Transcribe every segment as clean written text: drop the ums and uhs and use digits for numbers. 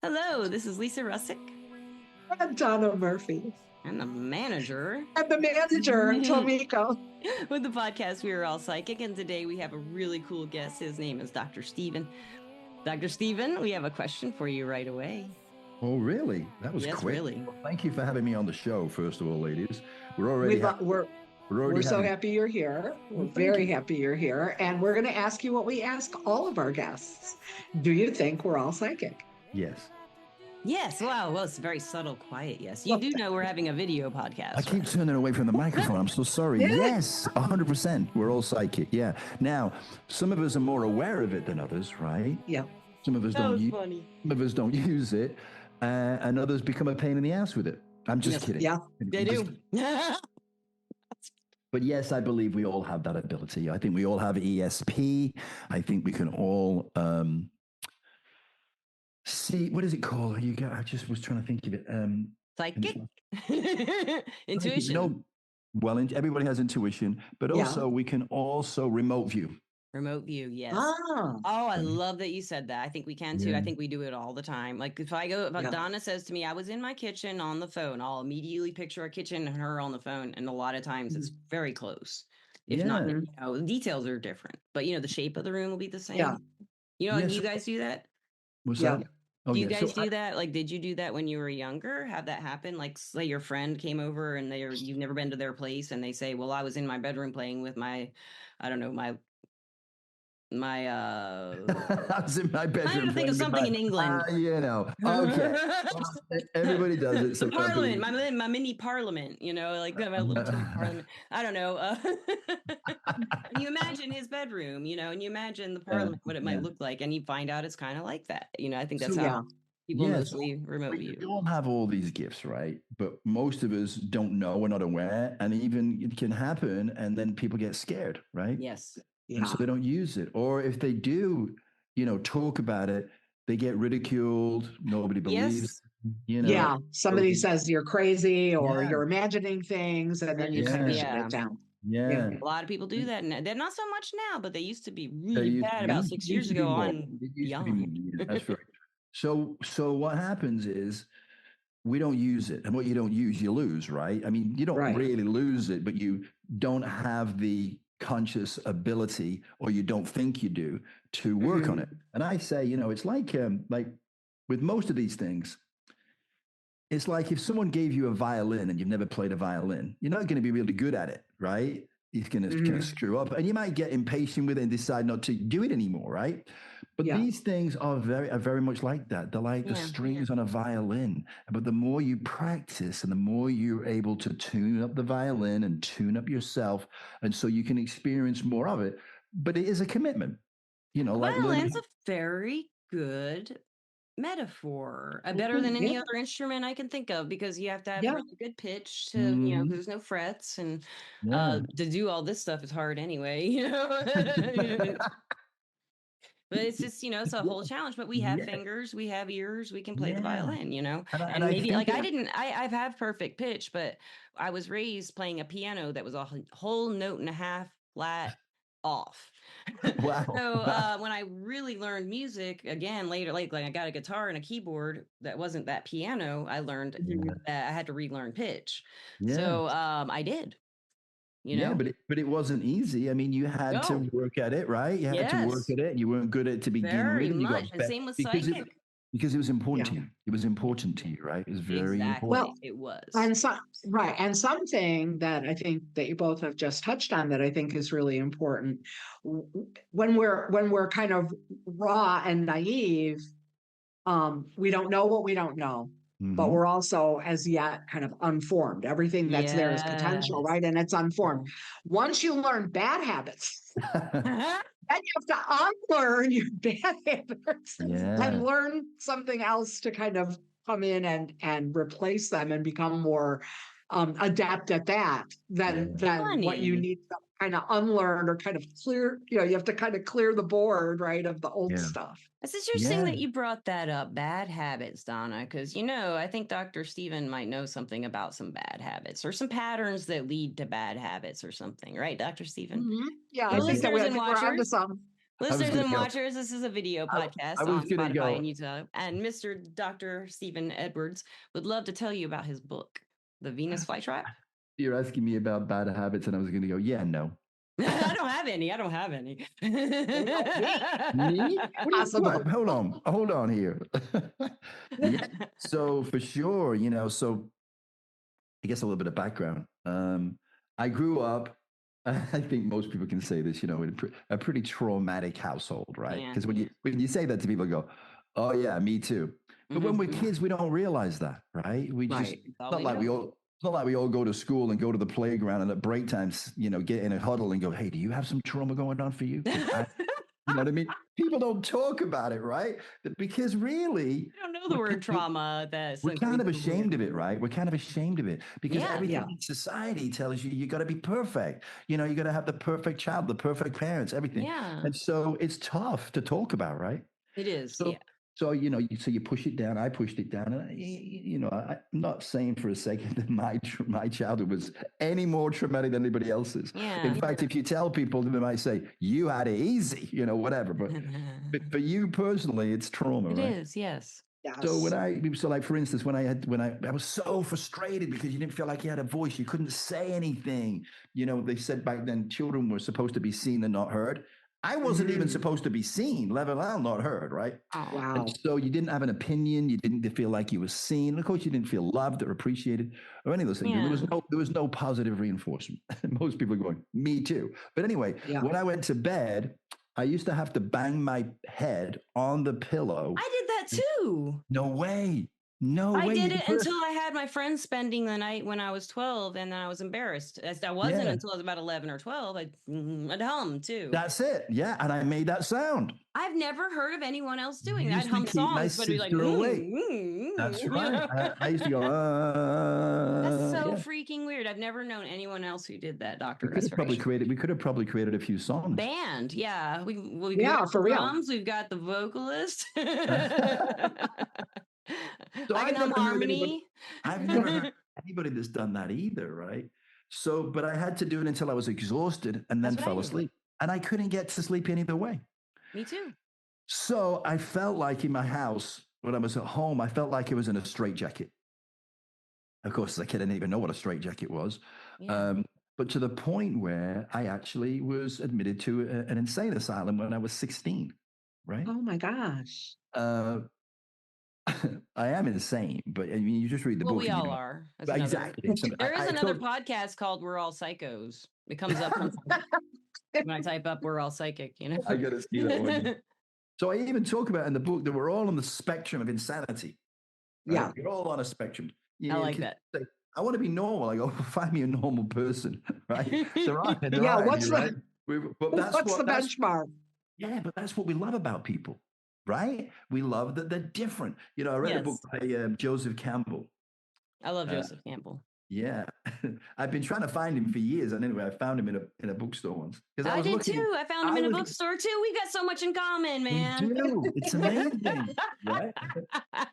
Hello, this is Lisa Rusczyk. And Dona Murphy. And the manager. And the manager, Tomiko. With the podcast, We Are All Psychic. And today we have a really cool guest. His name is Dr. Steven. Dr. Steven, we have a question for you right away. Oh, really? That was quick. Really. Well, thank you for having me on the show, first of all, ladies. We're so happy you're here. We're very happy you're here. And we're going to ask you what we ask all of our guests. Do you think we're all psychic? Yes. Yes. Wow. Well, it's very subtle, quiet. Yes. You do know we're having a video podcast. I keep turning away from the microphone. I'm so sorry. Yes, 100%. We're all psychic. Yeah. Now, some of us are more aware of it than others, right? Yeah. Some of us don't use it, and others become a pain in the ass with it. I'm just kidding. Yeah, they do. But yes, I believe we all have that ability. I think we all have ESP. I think we can all see, what is it called? I just was trying to think of it. Psychic? Intuition. Everybody has intuition, but also we can also remote view. Remote view, yes. Oh, I love that you said that. I think we can too. I think we do it all the time. Like if Donna says to me, I was in my kitchen on the phone, I'll immediately picture a kitchen and her on the phone. And a lot of times it's very close. If not, the details are different. But the shape of the room will be the same. Yeah. You guys do that? What's that? Do you guys do that? Like, did you do that when you were younger? Have that happen? Like, say your friend came over and you've never been to their place and they say, well, I was in my bedroom playing with I was in my bedroom. I'm trying to think of something in England. Okay. Everybody does it. So parliament, my mini parliament, like my little parliament. I don't know. You imagine his bedroom, and you imagine the parliament, what it might look like, and you find out it's kind of like that. I think that's how people mostly remote view. We all have all these gifts, right? But most of us don't know, we're not aware, and even it can happen, and then people get scared, right? Yes. Yeah. And so they don't use it. Or if they do, talk about it, they get ridiculed. Nobody believes. Yes. Yeah. Somebody says you're crazy or you're imagining things, and then you kind of shut it down. Yeah. A lot of people do that. And they're not so much now, but they used to be really bad about 6 years ago on beyond. That's right. So what happens is we don't use it. And what you don't use, you lose, right? I mean, you don't really lose it, but you don't have the conscious ability, or you don't think you do, to work on it. And I say, it's like with most of these things, it's like if someone gave you a violin and you've never played a violin, you're not going to be really good at it, right? It's going to kind of screw up, and you might get impatient with it and decide not to do it anymore, right? But these things are very much like that. They're like the strings on a violin. But the more you practice and the more you're able to tune up the violin and tune up yourself, and so you can experience more of it. But it is a commitment, Violin's a very good metaphor, better than any other instrument I can think of, because you have to have a really good pitch to, there's no frets, and to do all this stuff is hard anyway, But it's just, it's a whole challenge. But we have fingers, we have ears, we can play the violin, and maybe I have perfect pitch, but I was raised playing a piano that was a whole note and a half flat off. Wow. So when I really learned music again later, like I got a guitar and a keyboard that wasn't that piano, I learned that I had to relearn pitch. So I did. But it wasn't easy. I mean, you had to work at it, right? You had to work at it. You weren't good at it to begin very with. Much. And same with psychic. Because it was important to you. It was important to you, right? It was very important. Well, it was. And something that I think that you both have just touched on that I think is really important. When we're kind of raw and naive, we don't know what we don't know. But we're also as yet kind of unformed. Everything that's there is potential, right? And it's unformed. Once you learn bad habits, then you have to unlearn your bad habits and learn something else to kind of come in and replace them and become more adept at that than what you need to kind of unlearn or kind of clear. You have to kind of clear the board, right, of the old stuff. It's interesting that you brought that up, bad habits, Donna, because, I think Dr. Steven might know something about some bad habits or some patterns that lead to bad habits or something, right, Dr. Steven? Yeah, I think that we're onto some. Listeners and watchers, this is a video podcast on Spotify and YouTube. And Mr. Dr. Stephen Edwards would love to tell you about his book, The Venus Flytrap. You're asking me about bad habits, and I was going to go, yeah, no. I don't have any. Me? Hold on here. Yeah. So for sure, so I guess a little bit of background. I grew up, I think most people can say this, in a pretty traumatic household, right? Because when you say that to people, go, oh yeah, me too. But when we're kids, we don't realize that, right? It's not like we all go to school and go to the playground and at break times, get in a huddle and go, hey, do you have some trauma going on for you? You know what I mean? People don't talk about it, right? Because really, I don't know the word trauma. We're kind of ashamed of it, right? We're kind of ashamed of it because everything in society tells you got to be perfect. You got to have the perfect child, the perfect parents, everything. Yeah. And so it's tough to talk about, right? It is. So, you push it down. I pushed it down. And, I'm not saying for a second that my childhood was any more traumatic than anybody else's. Yeah. In fact, if you tell people, they might say, you had it easy, whatever. But for you personally, it's trauma, right? It is, yes. So like for instance, when I was so frustrated because you didn't feel like you had a voice, you couldn't say anything. They said back then children were supposed to be seen and not heard. I wasn't even supposed to be seen, let alone not heard, right? Oh, wow. And so you didn't have an opinion. You didn't feel like you were seen. And of course, you didn't feel loved or appreciated or any of those things. Yeah. There was no positive reinforcement. Most people are going, me too. But anyway, when I went to bed, I used to have to bang my head on the pillow. I did that too. No way. No way. I did it until I had my friends spending the night when I was 12, and then I was embarrassed. I wasn't until I was about 11 or 12. I'd hum too. That's it. Yeah. And I made that sound. I've never heard of anyone else doing that. I'd hum songs, but be like, That's right. I used to go, That's so freaking weird. I've never known anyone else who did that, Dr. We could have probably created a few songs. Band. Yeah. We for real. Drums, we've got the vocalist. So I've never heard anybody that's done that either, right? So, but I had to do it until I was exhausted and then fell asleep. And I couldn't get to sleep any other way. Me too. So I felt like in my house, when I was at home, I felt like I was in a straitjacket. Of course, as a kid, I didn't even know what a straitjacket was. Yeah. But to the point where I actually was admitted to an insane asylum when I was 16, right? Oh my gosh. I am insane, but I mean, you just read the book. We all are. Exactly. There is another podcast called "We're All Psychos." It comes up when I type up "We're All Psychic." I gotta see that one. So I even talk about in the book that we're all on the spectrum of insanity. Right? Yeah, we're all on a spectrum. I like that. Say, I want to be normal. I go, find me a normal person, right? What's the benchmark? Yeah, but that's what we love about people. Right? We love that they're different. I read a book by Joseph Campbell. I love Joseph Campbell. Yeah. I've been trying to find him for years. And anyway, I found him in a bookstore once. I did too. I found him in a bookstore too. We got so much in common, man. We do. It's amazing. Right?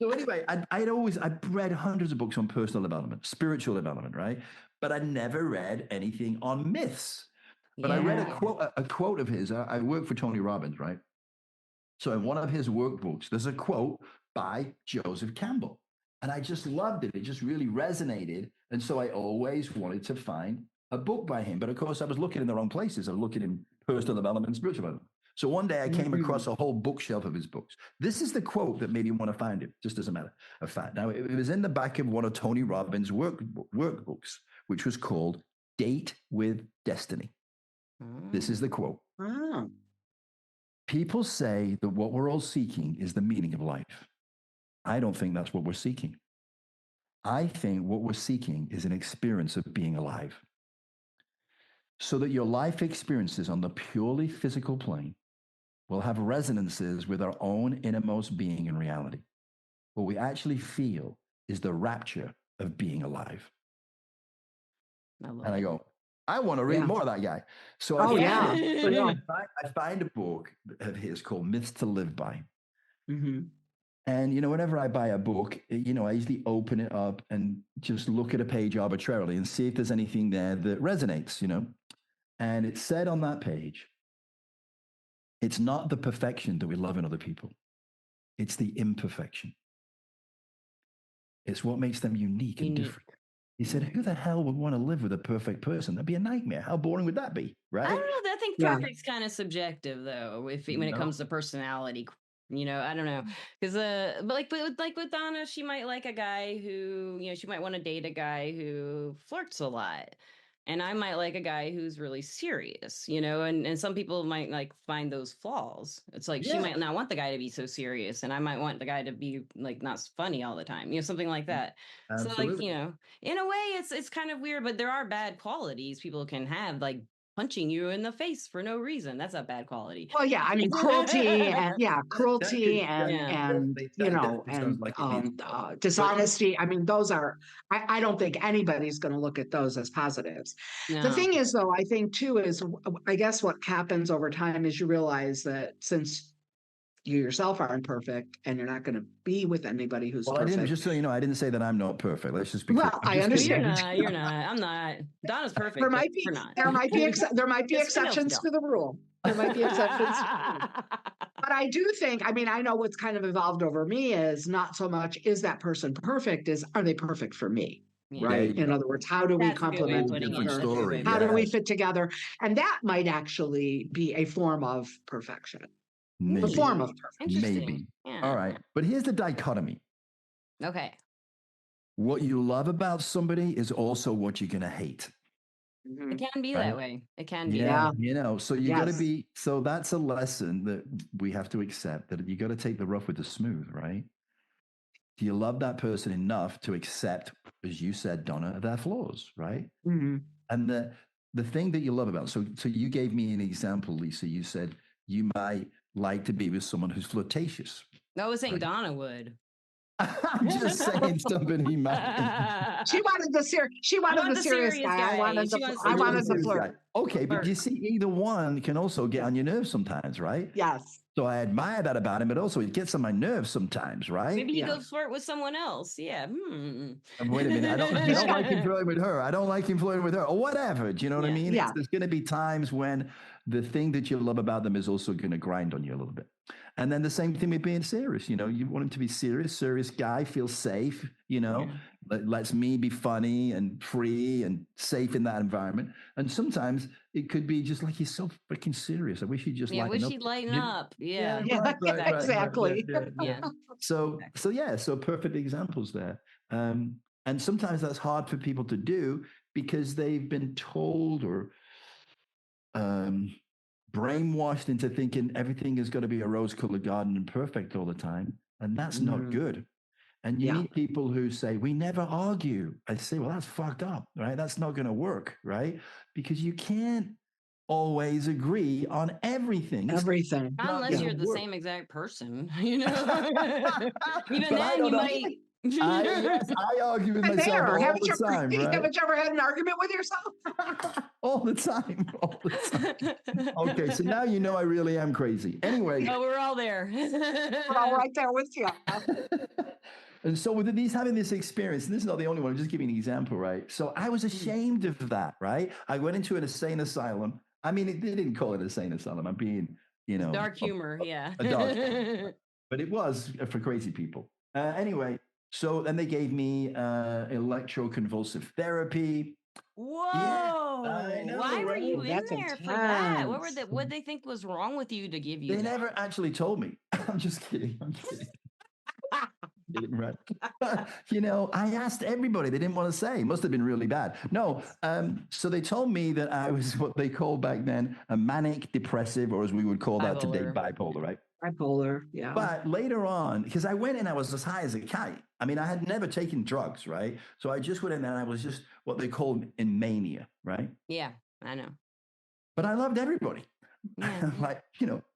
So anyway, I'd read hundreds of books on personal development, spiritual development, right? But I never read anything on myths. But I read a quote of his. I work for Tony Robbins, right? So in one of his workbooks, there's a quote by Joseph Campbell. And I just loved it. It just really resonated. And so I always wanted to find a book by him. But of course, I was looking in the wrong places. I was looking in personal development and spiritual development. So one day I came across a whole bookshelf of his books. This is the quote that made me want to find him, just as a matter of fact. Now, it was in the back of one of Tony Robbins' workbooks, which was called Date with Destiny. This is the quote. People say that what we're all seeking is the meaning of life. I don't think that's what we're seeking. I think what we're seeking is an experience of being alive. So that your life experiences on the purely physical plane will have resonances with our own innermost being and reality. What we feel is the rapture of being alive. I go, I want to read more of that guy. So I find a book of his called Myths to Live By. Mm-hmm. And, whenever I buy a book, I usually open it up and just look at a page arbitrarily and see if there's anything there that resonates, And it said on that page, It's not the perfection that we love in other people. It's the imperfection. It's what makes them unique and different. He said, who the hell would want to live with a perfect person? That'd be a nightmare. How boring would that be? Right? I don't know. I think perfect's kind of subjective, though, when it comes to personality. I don't know. Because, but with Donna, she might like a guy who, she might want to date a guy who flirts a lot. And I might like a guy who's really serious, and some people might like find those flaws. It's like she might not want the guy to be so serious, and I might want the guy to be like not funny all the time, something like that. Absolutely. So like, in a way it's kind of weird, but there are bad qualities people can have, like punching you in the face for no reason. That's a bad quality. Well, yeah, I mean, cruelty and dishonesty. I mean, those are, I don't think anybody's going to look at those as positives. No. The thing is, though, I think too, is I guess what happens over time is you realize that since you yourself aren't perfect and you're not going to be with anybody who's perfect. I didn't, just so you know, I didn't say that I'm not perfect. Let's just be clear. Well, I understand. You're not. I'm not. Donna's perfect. There might be exceptions to the rule. There might be exceptions. But I do think, I mean, I know what's kind of evolved over me is not so much, is that person perfect, are they perfect for me? Yeah. Right. In other words, how do we complement each other? How do we fit together? And that might actually be a form of perfection. Maybe. The form of perfection. Maybe. Yeah. All right. But here's the dichotomy. Okay. What you love about somebody is also what you're going to hate. It can be that way. It can be. Yeah. So you got to be, so that's a lesson that we have to accept, that you got to take the rough with the smooth, right? Do you love that person enough to accept, as you said, Donna, their flaws, right? Mm-hmm. And the thing that you love about, so you gave me an example, Lisa. You said you might like to be with someone who's flirtatious. I was saying Donna would. I'm just saying somebody might. She wanted the serious guy. I wanted the flirt. Okay, but you see, either one can also get on your nerves sometimes, right? Yes. So I admire that about him, but also it gets on my nerves sometimes, right? Maybe he goes flirt with someone else. Yeah. Wait a minute. I don't like him flirting with her. I don't like him flirting with her, or whatever. Do you know what I mean? Yeah. There's going to be times when the thing that you love about them is also going to grind on you a little bit. And then the same thing with being serious. You want him to be serious guy, feel safe, lets me be funny and free and safe in that environment. And sometimes it could be just like, he's so freaking serious. I wish he'd just lighten up. Yeah, wish he'd lighten up. Yeah. Right, exactly. Yeah. So perfect examples there. And sometimes that's hard for people to do because they've been told or brainwashed into thinking everything is going to be a rose-colored garden and perfect all the time. And that's not good. And you need people who say, we never argue. I say, well, that's fucked up, right? That's not going to work, right? Because you can't always agree on everything. Everything. Not unless you're the same exact person, Even then, you might... I argue with myself all the time, right? Haven't you ever had an argument with yourself? all the time. Okay, so now you know I really am crazy. Anyway. Oh, we're all there. We're all right there with you. And so with these having this experience, and this is not the only one, I'm just giving an example, right? So I was ashamed of that, right? I went into an insane asylum. I mean, they didn't call it an insane asylum. I'm being, dark humor, a dark humor. But it was for crazy people. Anyway, so then they gave me electroconvulsive therapy. Whoa! Yeah, I know, why were you in there for that? What would they think was wrong with you to give you? They never actually told me. I'm just kidding. Right. I asked everybody. They didn't want to say. It must have been really bad. No. So they told me that I was what they called back then a manic depressive, or as we would call that today, bipolar, right? Bipolar, yeah. But later on, because I went in, I was as high as a kite. I mean, I had never taken drugs, right? So I just went in there and I was just what they called in mania, right? Yeah, I know. But I loved everybody. Yeah. Like,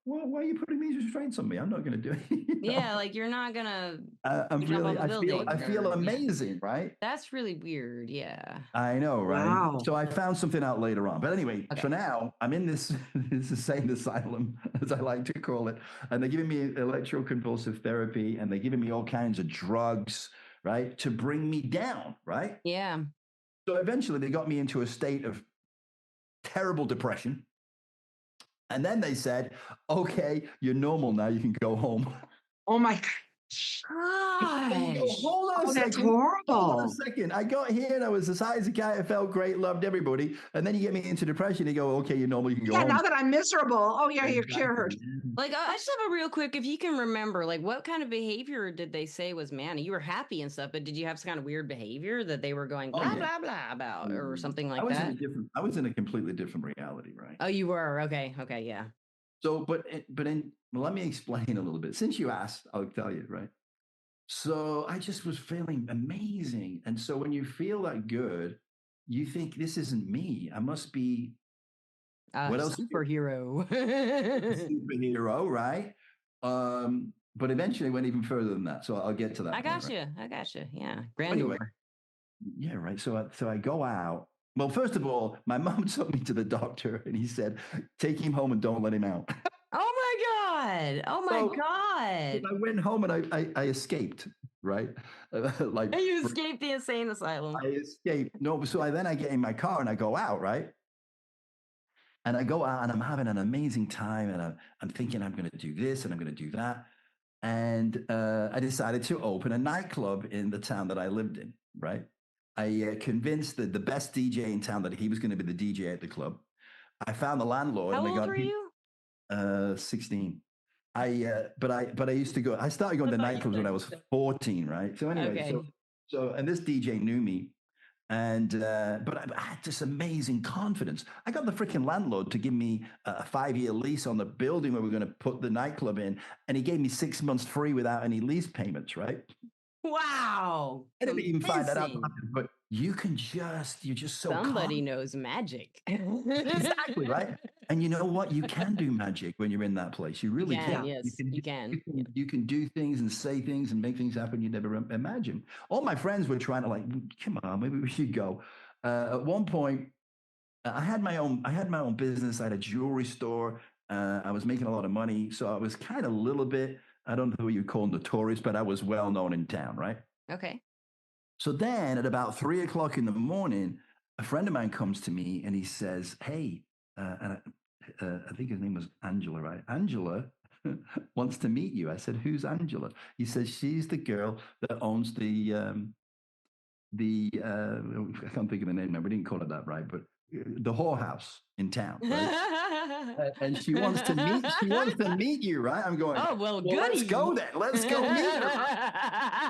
why are you putting these restraints on me? I'm not going to do it. Yeah, like you're not going to. I feel amazing, right? That's really weird. Yeah. I know, right? Wow. So I found something out later on. But anyway, for now, I'm in this insane asylum, as I like to call it. And they're giving me electroconvulsive therapy and they're giving me all kinds of drugs, right? To bring me down, right? Yeah. So eventually they got me into a state of terrible depression. And then they said, okay, you're normal now. You can go home. Oh my Gosh. Hold on a second. That's horrible. Hold on a second. I got here and I was the size of guy. I felt great, loved everybody. And then you get me into depression. You go, okay, you're normal. You can go home. Now that I'm miserable. Oh yeah, you're cured. Like, I just have a real quick, if you can remember, like, what kind of behavior did they say was, man, you were happy and stuff, but did you have some kind of weird behavior that they were going blah, blah, blah about or something like that? I was in a completely different reality, right? Oh, you were? Okay, yeah. So, let me explain a little bit. Since you asked, I'll tell you, right? So I just was feeling amazing. And so when you feel that good, you think, this isn't me. I must be what else? Superhero. Superhero, right? But eventually went even further than that. So I'll get to that. I got you. Yeah. Grandeur. Anyway, yeah, right. So I go out. Well, first of all, my mom took me to the doctor and he said, take him home and don't let him out. Oh my God. I went home and I escaped, right? Like you escaped the insane asylum. I escaped. No, so I get in my car and I go out, right? And I go out and I'm having an amazing time and I'm thinking I'm going to do this and I'm going to do that. And I decided to open a nightclub in the town that I lived in, right? I convinced the best DJ in town that he was going to be the DJ at the club. I found the landlord. How old were you? 16. But I used to go. I started going to nightclubs when I was 14, right? So anyway, okay. so and this DJ knew me, and but I had this amazing confidence. I got the freaking landlord to give me a 5-year lease on the building where we're going to put the nightclub in, and he gave me 6 months free without any lease payments, right? Wow. I didn't even find that out, but you you're just so somebody knows magic. Exactly, right? And you know what? You can do magic when you're in that place. You really can. Yes, you can. You can do things and say things and make things happen you never imagine. All my friends were trying to come on, maybe we should go. At one point, I had my own business. I had a jewelry store. I was making a lot of money. So I was kind of a little bit, I don't know who you call notorious, but I was well known in town, right? Okay. So then at about 3:00 in the morning, a friend of mine comes to me and he says, hey, and I think his name was Angela, right? Angela wants to meet you. I said, who's Angela? He says, she's the girl that owns I can't think of the name now. We didn't call it that, right? But the whorehouse in town, right? And she wants to meet you, right? I'm going, oh, well good. Let's go then. Let's go meet her.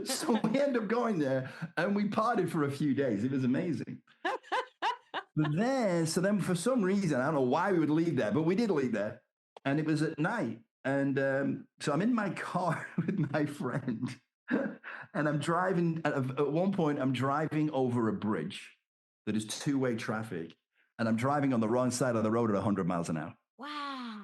So we end up going there and we partied for a few days. It was amazing. But then for some reason, I don't know why we would leave there, but we did leave there. And it was at night. And so I'm in my car with my friend and I'm driving. At one point, I'm driving over a bridge that is two-way traffic. And I'm driving on the wrong side of the road at 100 miles an hour. Wow.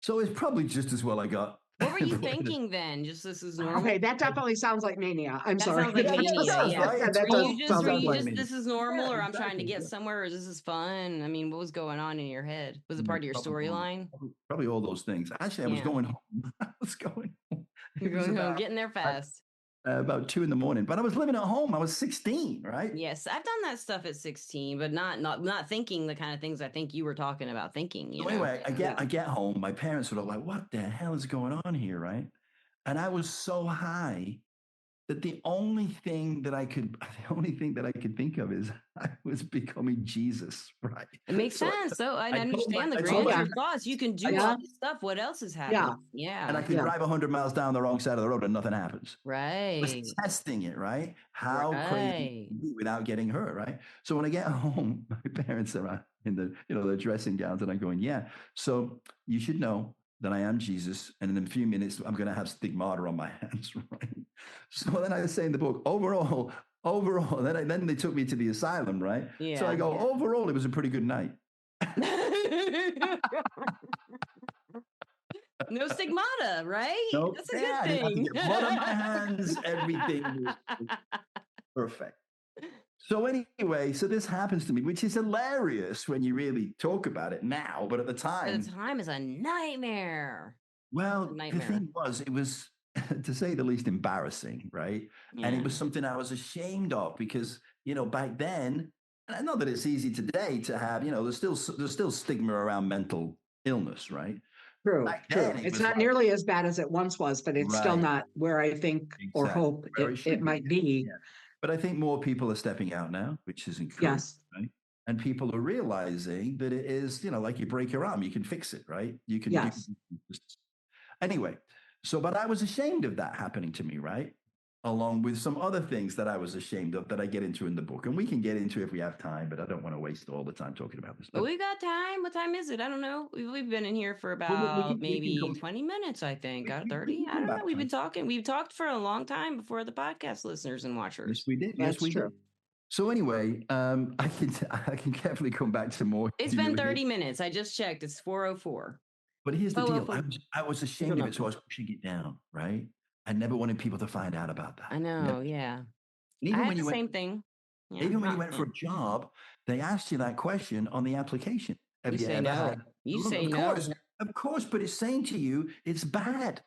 So it's probably just as well I got. What were you thinking then? Just this is normal? Okay, that definitely sounds like mania. I'm sorry. Sounds like mania. Were you just this is normal, or I'm trying to get somewhere, or this is fun? I mean, what was going on in your head? Was it part of your storyline? Probably all those things. Actually, I was going home. I was going home. You're going home, getting there fast. About 2 a.m, but I was living at home. I was 16, right? Yes, I've done that stuff at 16, but not thinking the kind of things I think you were talking about thinking. You know? Anyway, I get home. My parents were like, "What the hell is going on here?" Right? And I was so high that the only thing that I could think of is I was becoming Jesus, right? It makes sense. So I understand the grander thoughts. You can do all this stuff. What else is happening? Yeah. And I could drive 100 miles down the wrong side of the road and nothing happens. Right. I was testing it, right? How crazy without getting hurt, right? So when I get home, my parents are in the dressing gowns and I'm going, yeah. So you should know that I am Jesus, and in a few minutes I'm going to have stigmata on my hands, right? So then I say in the book, overall, then they took me to the asylum, right? Yeah. So I go, overall, it was a pretty good night. No stigmata, right? Nope. That's a good thing. Blood on my hands, everything was perfect. So anyway, this happens to me, which is hilarious when you really talk about it now, but at the time... The time is a nightmare. Well, the thing was, it was, to say the least, embarrassing, right? Yeah. And it was something I was ashamed of because, back then, And I know that it's easy today to have, there's still stigma around mental illness, right? True, Back true. then, it It's was not like, nearly as bad as it once was, but it's still right, not where I think or exactly, hope where it it should be. might be. Yeah. But I think more people are stepping out now, which is encouraging, Yes. right? And people are realizing that it is, like you break your arm, you can fix it, right? You can do. Yes. Anyway, but I was ashamed of that happening to me, right? Along with some other things that I was ashamed of that I get into in the book. And we can get into if we have time, but I don't want to waste all the time talking about this. But we got time. What time is it? I don't know. We've been in here for about maybe 20 minutes, I think. 30. I don't know. We've been talking. We've talked for a long time before the podcast listeners and watchers. Yes, we did. That's true. Did. So anyway, I can carefully come back to more. It's been 30 minutes. I just checked. It's 4:04. But here's the deal. I was ashamed of it, so I was pushing it down, right? I never wanted people to find out about that. I know, yeah. Even I when had the same thing. Yeah. Even when you went for a job, they asked you that question on the application. Have you say ever no. had? You say of no. Course, of course, but it's saying to you it's bad.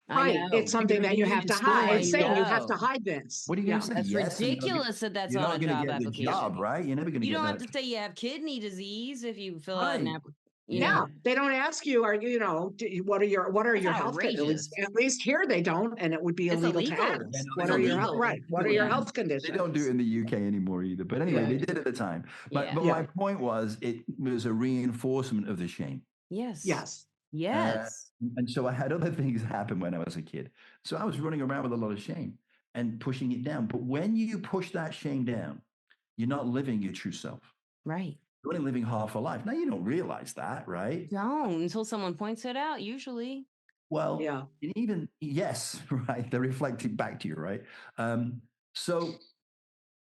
Right. It's something that you have to hide. It's saying you have to hide this. What are you going to say? That's ridiculous that that's on a job application. Job, right? You're never going to get You don't have to say you have kidney disease if you fill out an application. Yeah, they don't ask you, what are your health conditions? At least here they don't, and it would be illegal to ask. What are your health conditions? They don't do it in the UK anymore either. But anyway, they did at the time. But my point was, it was a reinforcement of the shame. Yes. And so I had other things happen when I was a kid. So I was running around with a lot of shame and pushing it down. But when you push that shame down, you're not living your true self. Right. You're only living half a life. Now, you don't realize that, right? No, until someone points it out, usually. Well, yes, right. They're reflecting back to you, right? So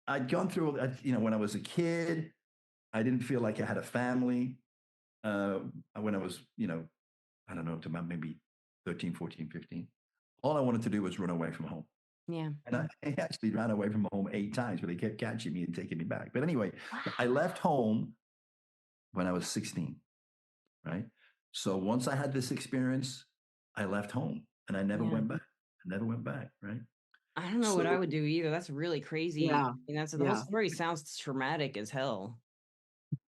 I'd gone through, when I was a kid, I didn't feel like I had a family. When I was, I don't know, up to about maybe 13, 14, 15. All I wanted to do was run away from home. Yeah. And I actually ran away from home 8 times, but they kept catching me and taking me back. But anyway, I left home when I was 16, right? So once I had this experience, I left home and I never went back. Right? I don't know what I would do either. That's really crazy. Yeah. The whole story sounds traumatic as hell.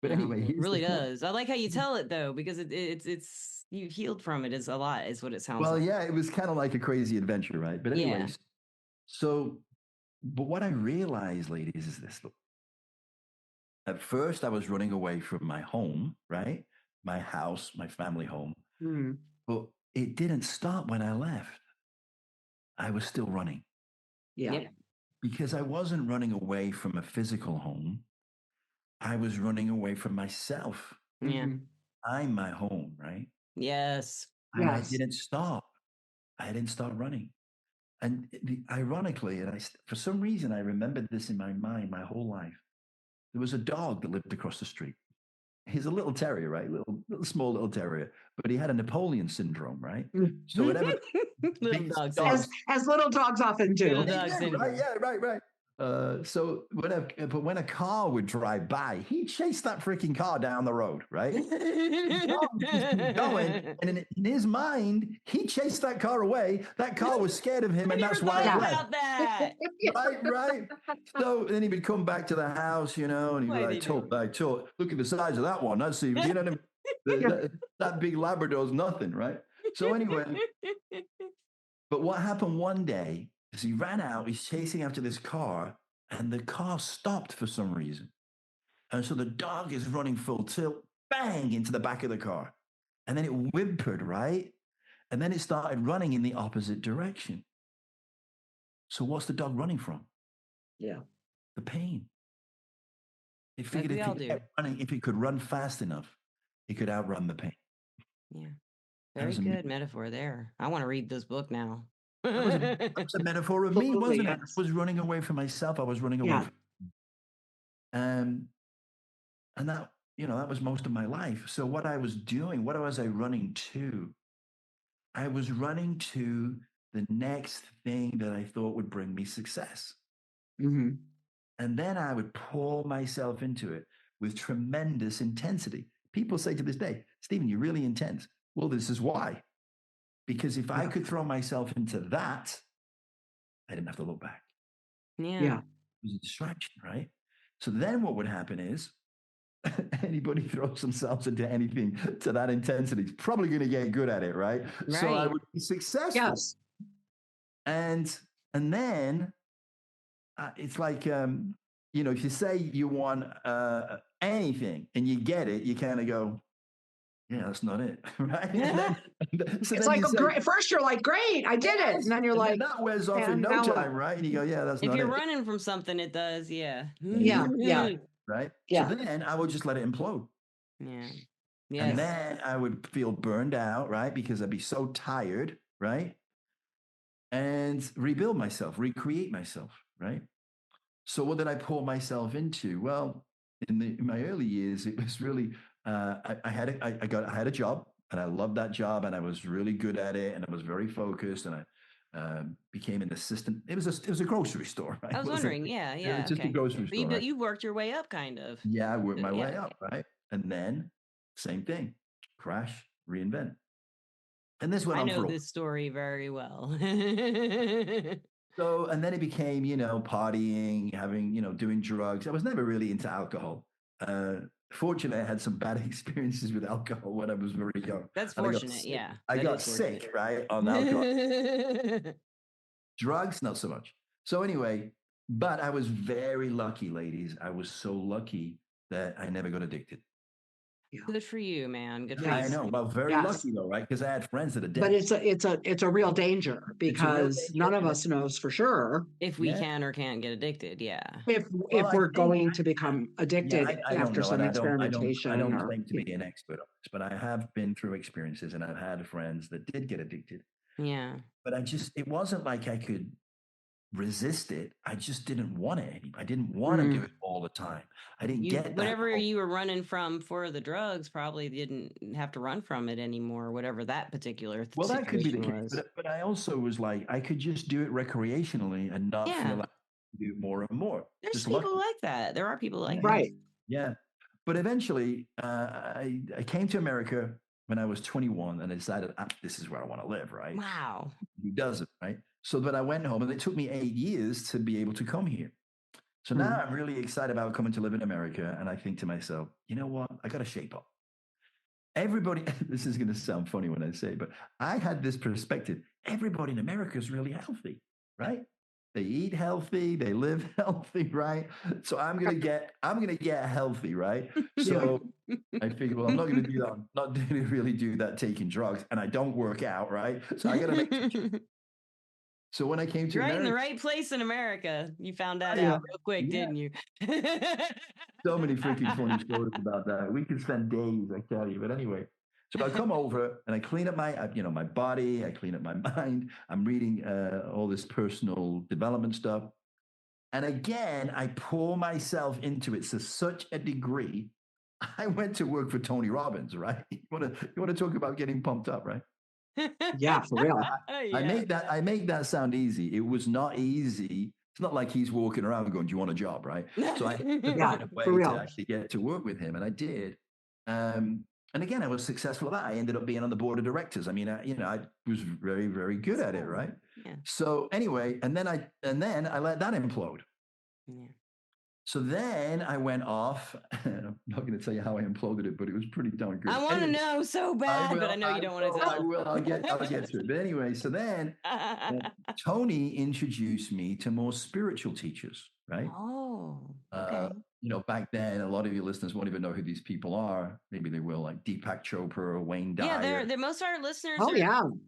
But anyway, it really does. I like how you tell it though, because it's you've healed from it is a lot, is what it sounds like. Well, yeah, it was kind of like a crazy adventure, right? But anyways, but what I realized, ladies, is this. Look, at first, I was running away from my home, right? My house, my family home. But it didn't stop when I left. I was still running. Yeah. Because I wasn't running away from a physical home. I was running away from myself. Yeah. I'm my home, right? Yes. And I didn't stop. I didn't stop running. And ironically, for some reason, I remembered this in my mind my whole life. There was a dog that lived across the street. He's a little terrier, right? Little small little terrier, but he had a Napoleon syndrome, right? So whatever, as little dogs often do. Right? Yeah, right. So when a car would drive by, he'd chase that freaking car down the road, right? Going, and in his mind, he chased that car away. That car was scared of him, and that's why he left. That. Right. So then he would come back to the house, and he'd be like, "Talk. Look at the size of that one. That's the, you know what I mean? That big Labrador's nothing, right?" So anyway, but what happened one day? As he ran out, he's chasing after this car, and the car stopped for some reason. And so the dog is running full tilt, bang, into the back of the car. And then it whimpered, right? And then it started running in the opposite direction. So what's the dog running from? Yeah. The pain. It figured if it could run fast enough, it could outrun the pain. Yeah. Very good metaphor there. I want to read this book now. That was a metaphor of me, wasn't it? I was running away from myself. I was running away from, and that, that was most of my life. So what I was doing, what was I running to? I was running to the next thing that I thought would bring me success. Mm-hmm. And then I would pour myself into it with tremendous intensity. People say to this day, "Stephen, you're really intense." Well, this is why. Because if I could throw myself into that, I didn't have to look back. Yeah. It was a distraction, right? So then what would happen is anybody throws themselves into anything to that intensity is probably going to get good at it, right? So I would be successful. Yes. And then it's like, if you say you want anything and you get it, you kind of go, yeah, that's not it, right? So it's like, first you're like, great, I did it. And then you're like, that wears off in no time, right? And you go, yeah, that's not it. If you're running from something, it does, yeah. Yeah. Right? Yeah. So then I would just let it implode. Yeah. Yes. And then I would feel burned out, right? Because I'd be so tired, right? And rebuild myself, recreate myself, right? So what did I pour myself into? Well, in my early years, it was really I had a job, and I loved that job, and I was really good at it, and I was very focused, and I became an assistant. It was a grocery store. Right? I was wondering, yeah, it was just a grocery store. But you worked your way up, kind of. Yeah, I worked my way up, right? And then same thing, crash, reinvent. And this went on for I know this story very well. So, and then it became, partying, having, doing drugs. I was never really into alcohol. Fortunately, I had some bad experiences with alcohol when I was very young. That's fortunate, yeah. I got sick, right, on alcohol. Drugs, not so much. So anyway, but I was very lucky, ladies. I was so lucky that I never got addicted. Yeah. Good for you, man. Good for you. I know. Well, very lucky though, right? Because I had friends that are dead. But it's a real danger because none of us knows for sure if we can or can't get addicted. Yeah. If we're going to become addicted after some experimentation. I don't claim to be an expert on this, but I have been through experiences, and I've had friends that did get addicted. Yeah. But it wasn't like I could resist it. I just didn't want it. I didn't want to do it all the time. I didn't get that. Whatever you were running from for the drugs, probably didn't have to run from it anymore. Whatever that particular well, that could be the case. But I also was like, I could just do it recreationally and not feel like I do more and more. There's just people like that. There are people like that. Yeah. But eventually, I came to America when I was 21, and I decided this is where I want to live. Right? Wow. Who doesn't? Right? So that I went home, and it took me 8 years to be able to come here. So now I'm really excited about coming to live in America. And I think to myself, you know what? I got to shape up. Everybody, this is going to sound funny when I say it, but I had this perspective. Everybody in America is really healthy, right? They eat healthy, they live healthy, right? So I'm going to get healthy, right? So I figured, well, I'm not going to do that. I'm not going to really do that taking drugs, and I don't work out, right? So I got to make So when I came to America, in the right place in America, you found that out real quick, didn't you? So many freaking funny stories about that. We could spend days, I tell you. But anyway, so I come over and I clean up my body. I clean up my mind. I'm reading all this personal development stuff. And again, I pour myself into it to such a degree. I went to work for Tony Robbins, right? You want to talk about getting pumped up, right? Yeah, for real. I make that sound easy. It was not easy. It's not like he's walking around going, "Do you want a job?" Right? So I found a way to actually get to work with him, and I did. And again, I was successful at that. I ended up being on the board of directors. I mean, I was very, very good at it, right? Yeah. So anyway, and then I let that implode. Yeah. So then I went off. I'm not going to tell you how I imploded it, but it was pretty darn good. I want to know so bad, but I know you don't want to tell. I will. I'll get to it. But anyway, so then Tony introduced me to more spiritual teachers, right? Oh, okay. Back then, a lot of your listeners won't even know who these people are. Maybe they will, like Deepak Chopra or Wayne Dyer. Yeah, they're most of our listeners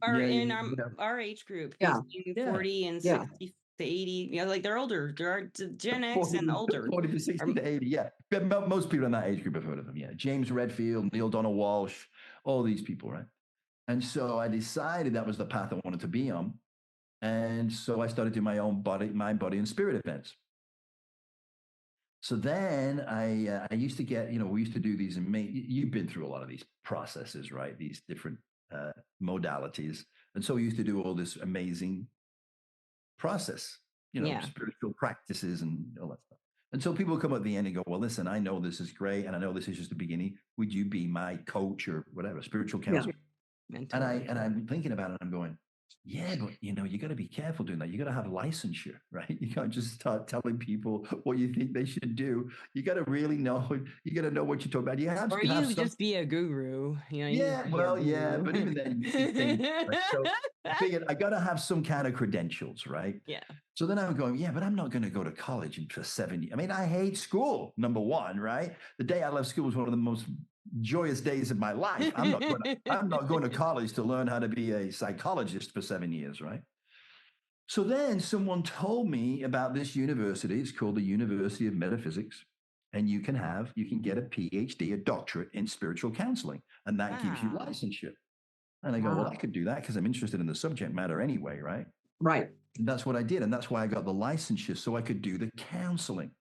are in our age group. Yeah. 40 and 60 to 80, like they're older. They're Gen X and older. 40 to 60 to 80, yeah. But most people in that age group have heard of them, yeah. James Redfield, Neil Donald Walsh, all these people, right? And so I decided that was the path I wanted to be on. And so I started doing my own mind, body, and spirit events. So then I used to get, we used to do these, you've been through a lot of these processes, right? These different modalities. And so we used to do all this amazing process, spiritual practices and all that stuff. And so people come at the end and go, well, listen, I know this is great. And I know this is just the beginning. Would you be my coach or whatever, spiritual counselor? Yeah. And I'm thinking about it. And I'm going, Yeah, but you got to be careful doing that. You got to have licensure, right? You can't just start telling people what you think they should do. You got to really know. You got to know what you're talking about. You have Or to have you some. just be a guru. You Yeah, just be a well, yeah, guru. but even then, you see things. Right? So I figured I got to have some kind of credentials, right? Yeah. So then I'm going, yeah, but I'm not going to go to college for 7 years. I mean, I hate school. Number one, right? The day I left school was one of the most joyous days of my life. I'm not going to college to learn how to be a psychologist for 7 years, right? So then someone told me about this university. It's called the University of Metaphysics. And you can get a PhD, a doctorate in spiritual counseling, and that gives you Wow. licensure. And I go, well, I could do that because I'm interested in the subject matter anyway, right? Right. And that's what I did. And that's why I got the licensure so I could do the counseling.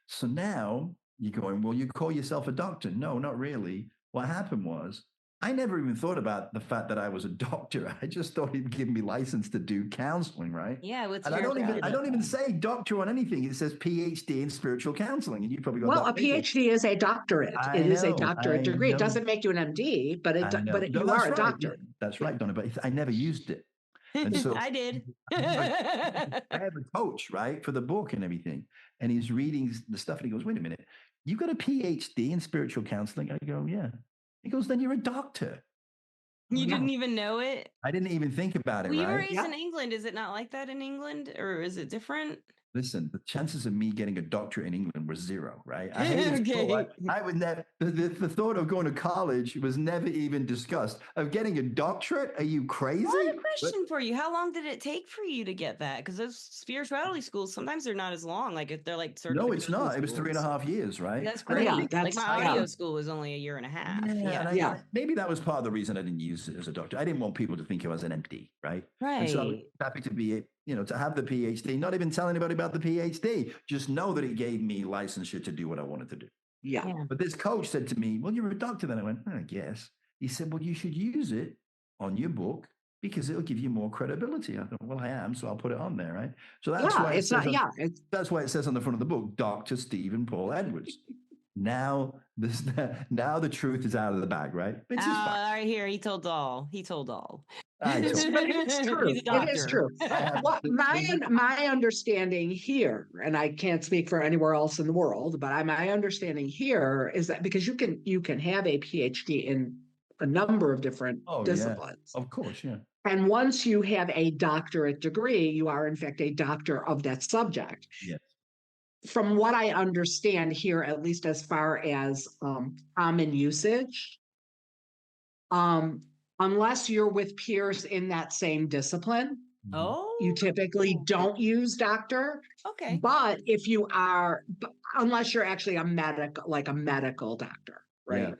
So now you're going, well, you call yourself a doctor. No, not really. What happened was I never even thought about the fact that I was a doctor. I just thought he'd give me license to do counseling, right? Yeah, with And I don't even say doctor on anything. It says PhD in spiritual counseling. And you probably got Well, that. a PhD is a doctorate. It is a doctorate I degree. It know, doesn't make you an MD, but I know. No, you that's are a right. Yeah, doctor. that's right, Donna. But I never used it. And so I did. I have a coach, right, for the book and everything. And he's reading the stuff and he goes, wait a minute, you got a PhD in spiritual counseling? I go, yeah. He goes, then you're a doctor. You didn't even know it? I didn't even think about it, Well, you were right? raised in England. Is it not like that in England? Or is it different? Listen, the chances of me getting a doctorate in England were zero, right? I hated school. I would never, the thought of going to college was never even discussed. Of getting a doctorate? Are you crazy? Well, I have a question for you. How long did it take for you to get that? Because those spirituality schools, sometimes they're not as long. Like if they're like No, it's certification not. It was schools. 3.5 years, right? That's And I great. think Like my audio school was only a year and a half. Yeah, Yeah. and maybe that was part of the reason I didn't use it as a doctor. I didn't want people to think I was an MD, right? And so I was Right. happy to be, to have the PhD, not even tell anybody about the PhD, just know that it gave me licensure to do what I wanted to do. Yeah. But this coach said to me, well, you're a doctor. Then I went, I guess. He said, well, you should use it on your book because it'll give you more credibility. I thought, well, I am, so I'll put it on there, right? So that's why it's not. that's why it says on the front of the book, Dr. Stephen Paul Edwards. Now the truth is out of the bag, right? All right, here he told all. He told all. But it's true. It is true. My understanding here, and I can't speak for anywhere else in the world, but my understanding here is that because you can have a PhD in a number of different disciplines. Yeah. Of course, yeah. And once you have a doctorate degree, you are in fact a doctor of that subject. Yes. From what I understand here, at least as far as common usage, unless you're with peers in that same discipline, you typically don't use doctor. Okay. But if you are, unless you're actually a medical doctor, right? Yeah.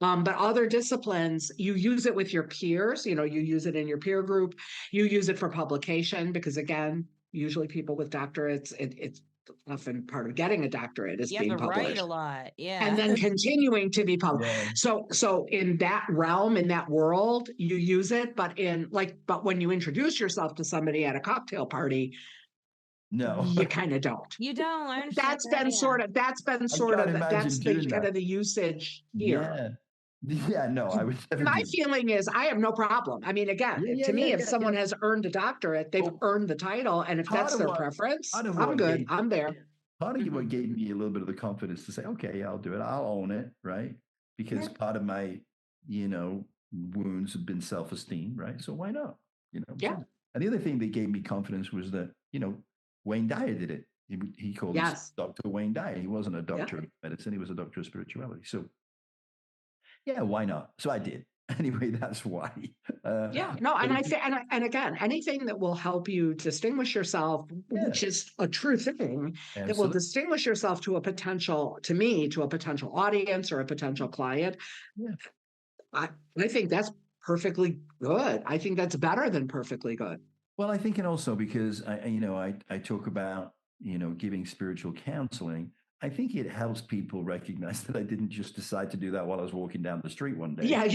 But other disciplines, you use it with your peers. You use it in your peer group. You use it for publication because, again, usually people with doctorates, it's often part of getting a doctorate is being published. You have to write a lot, yeah, and then continuing to be published. Yeah. So in that realm, in that world, you use it, but when you introduce yourself to somebody at a cocktail party, no, you kind of don't. You don't. I understand that's been sort of the usage here. Yeah, no, I would never. My feeling is I have no problem. I mean, again, to me, if someone has earned a doctorate, they've earned the title. And if that's their preference, I'm good. I'm there. Part of what gave me a little bit of the confidence to say, okay, I'll do it. I'll own it, right? Because part of my, wounds have been self-esteem, right? So why not? Yeah. And the other thing that gave me confidence was that, Wayne Dyer did it. He called himself Dr. Wayne Dyer. He wasn't a doctor of medicine. He was a doctor of spirituality. So yeah, why not? So I did. Anyway, that's why. And again, anything that will help you distinguish yourself, which is a true thing, that will distinguish yourself to a potential audience or a potential client. Yeah. I think that's perfectly good. I think that's better than perfectly good. Well, I think, and also because I talk about, giving spiritual counseling. I think it helps people recognize that I didn't just decide to do that while I was walking down the street one day. Yeah,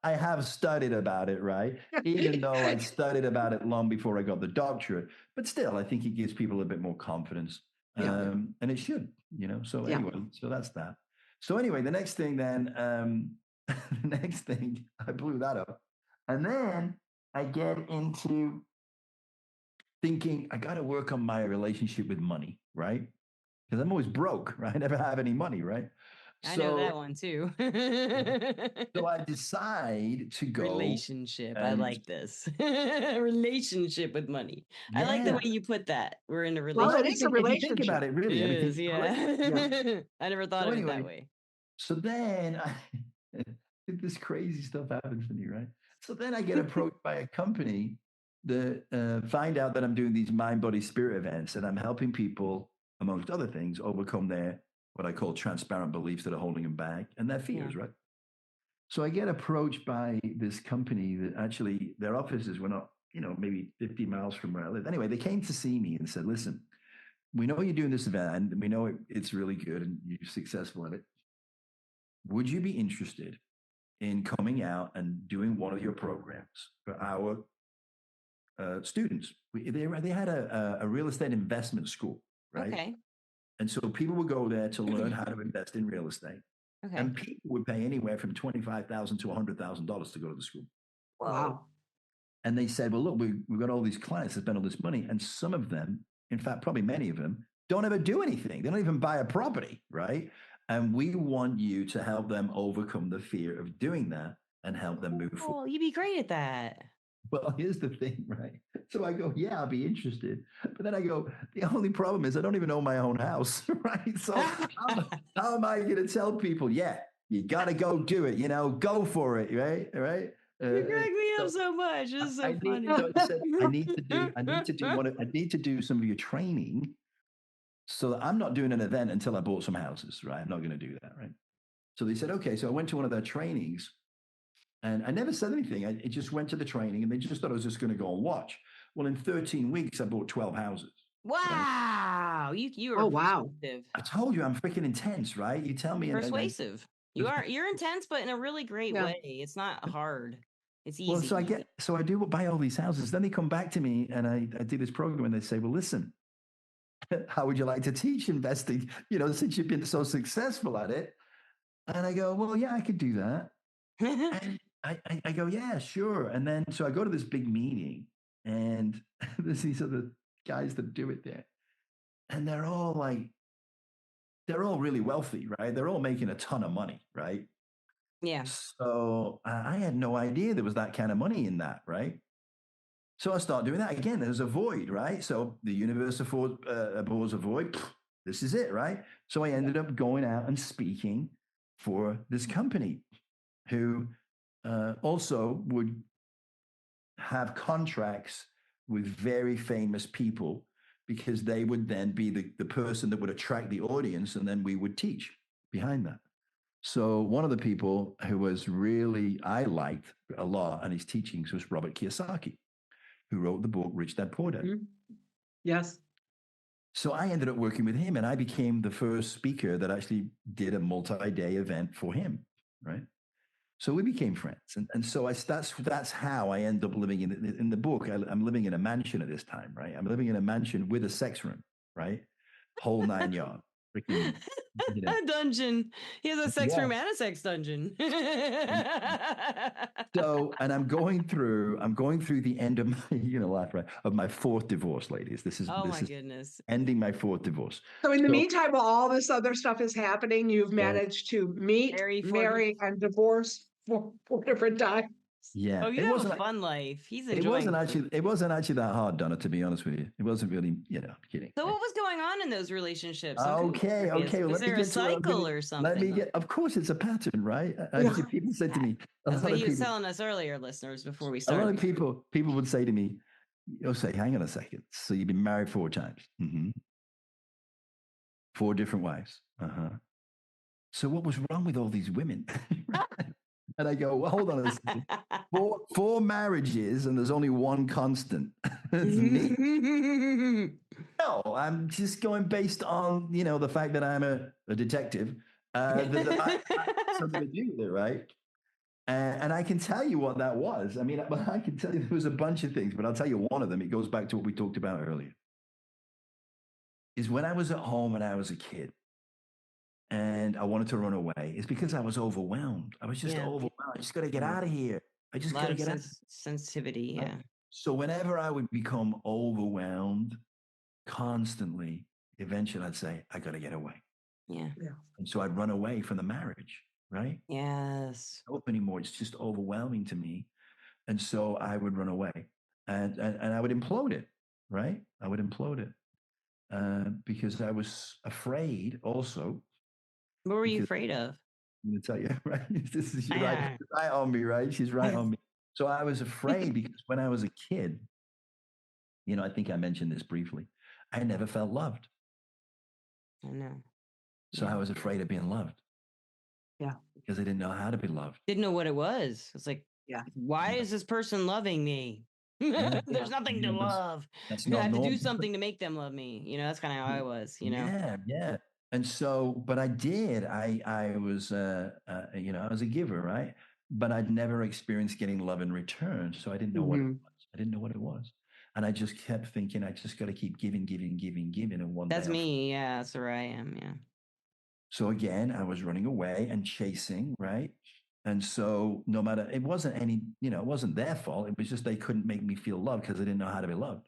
I have studied about it, right? Even though I'd studied about it long before I got the doctorate, but still, I think it gives people a bit more confidence, and it should, So anyway, so that's that. So anyway, the next thing then, I blew that up, and then I get into thinking I got to work on my relationship with money, right? Because I'm always broke, right? I never have any money, right? I know that one too. So I decide to go Relationship. I and like this. Relationship with money. I like the way yeah. you put that. We're in a Well, Well, it relationship. is a if you think relationship. about it, really, It I mean, is, yeah. I never thought so of it that anyway, way. so then this crazy stuff happens to me, right? So then I get approached by a company that find out that I'm doing these mind, body, spirit events, and I'm helping people, amongst other things, overcome their what I call transparent beliefs that are holding them back and their Yeah. fears, right? So I get approached by this company that actually their offices were not, maybe 50 miles from where I live. Anyway, they came to see me and said, listen, we know you're doing this event and we know it's really good and you're successful at it. Would you be interested in coming out and doing one of your programs for our students? They had a real estate investment school, right? Okay. And so people would go there to learn how to invest in real estate. Okay. And people would pay anywhere from $25,000 to $100,000 to go to the school. Whoa. Wow. And they said, well, look, we've got all these clients that spend all this money. And some of them, in fact, probably many of them, don't ever do anything. They don't even buy a property, right? And we want you to help them overcome the fear of doing that and help them move forward. Oh, you'd be great at that. Well, here's the thing, right? So I go, yeah, I'll be interested. But then I go, the only problem is I don't even own my own house, right? So how am I going to tell people, yeah, you got to go do it, go for it, right? Right? You crack me up so much. It's so funny. So I said, I need to do some of your training so that I'm not doing an event until I bought some houses, right? I'm not going to do that, right? So they said, okay. So I went to one of their trainings and I never said anything. I just went to the training and they just thought I was just going to go and watch. Well, in 13 weeks, I bought 12 houses. Wow. Right? You are persuasive. I told you I'm freaking intense, right? You tell me. Persuasive. You're intense, but in a really great way. It's not hard. It's easy. Well, so I do buy all these houses. Then they come back to me and I do this program and they say, well, listen, how would you like to teach investing? Since you've been so successful at it. And I go, well, yeah, I could do that. And I go, yeah, sure. And then, so I go to this big meeting and there's these other guys that do it there. And they're all really wealthy, right? They're all making a ton of money, right? Yeah. So I had no idea there was that kind of money in that, right? So I start doing that again. There's a void, right? So the universe abhors a void. This is it, right? So I ended up going out and speaking for this company who also would have contracts with very famous people because they would then be the person that would attract the audience and then we would teach behind that. So one of the people who was really, I liked a lot and his teachings was Robert Kiyosaki, who wrote the book Rich Dad Poor Dad. Mm-hmm. Yes. So I ended up working with him and I became the first speaker that actually did a multi-day event for him, right? So we became friends. And so that's how I end up living in the book. I'm living in a mansion at this time, right? I'm living in a mansion with a sex room, right? Whole 9 yards. Freaking, A dungeon. He has a sex room and a sex dungeon. So, and I'm going through the end of my, laugh, right, of my fourth divorce, ladies. This is goodness. Ending my fourth divorce. So in the meantime, while all this other stuff is happening, you've managed to meet, marry, and divorce four different times. Yeah. Oh, you have a fun life. He's enjoying it. It wasn't actually that hard, Donna, to be honest with you. It wasn't really, kidding. So what was going on in those relationships? Okay. Well, was there a cycle or something? Of course, it's a pattern, right? Actually, people said to me. That's what he was telling us earlier, listeners, before we started. A lot of people would say to me, you'll say, hang on a second. So you've been married 4 times. Mm-hmm. 4 different wives. Uh-huh. So what was wrong with all these women? And I go, well, hold on a second. 4 marriages and there's only one constant. It's me. No, I'm just going based on, the fact that I'm a detective. That I something to do with it, right? And I can tell you what that was. I mean, I can tell you there was a bunch of things, but I'll tell you one of them. It goes back to what we talked about earlier. Is when I was at home and I was a kid and I wanted to run away. It's because I was overwhelmed. I was just overwhelmed. I just got to get out of here. I just A lot gotta of get out. sensitivity. Right? Yeah. So whenever I would become overwhelmed constantly, eventually I'd say, I gotta get away. Yeah. And so I'd run away from the marriage, right? Yes. Help anymore. It's just overwhelming to me. And so I would run away and I would implode it, right? I would implode it because I was afraid also. What were you Because afraid of? I'm going to tell you, right? This is Yeah. right on me, right? She's right on me. So I was afraid because when I was a kid, I think I mentioned this briefly. I never felt loved. I know. So I was afraid of being loved. Yeah. Because I didn't know how to be loved. Didn't know what it was. It's like, why is this person loving me? There's nothing to love. That's I not have to normal. do something to make them love me. That's kind of how I was, Yeah. And so, but I did. I was, I was a giver, right? But I'd never experienced getting love in return. So I didn't know what it was. I didn't know what it was. And I just kept thinking, I just got to keep giving. And one That's day me. Yeah, that's where I am. Yeah. So again, I was running away and chasing, right? And so no matter, it wasn't any, it wasn't their fault. It was just they couldn't make me feel loved because I didn't know how to be loved.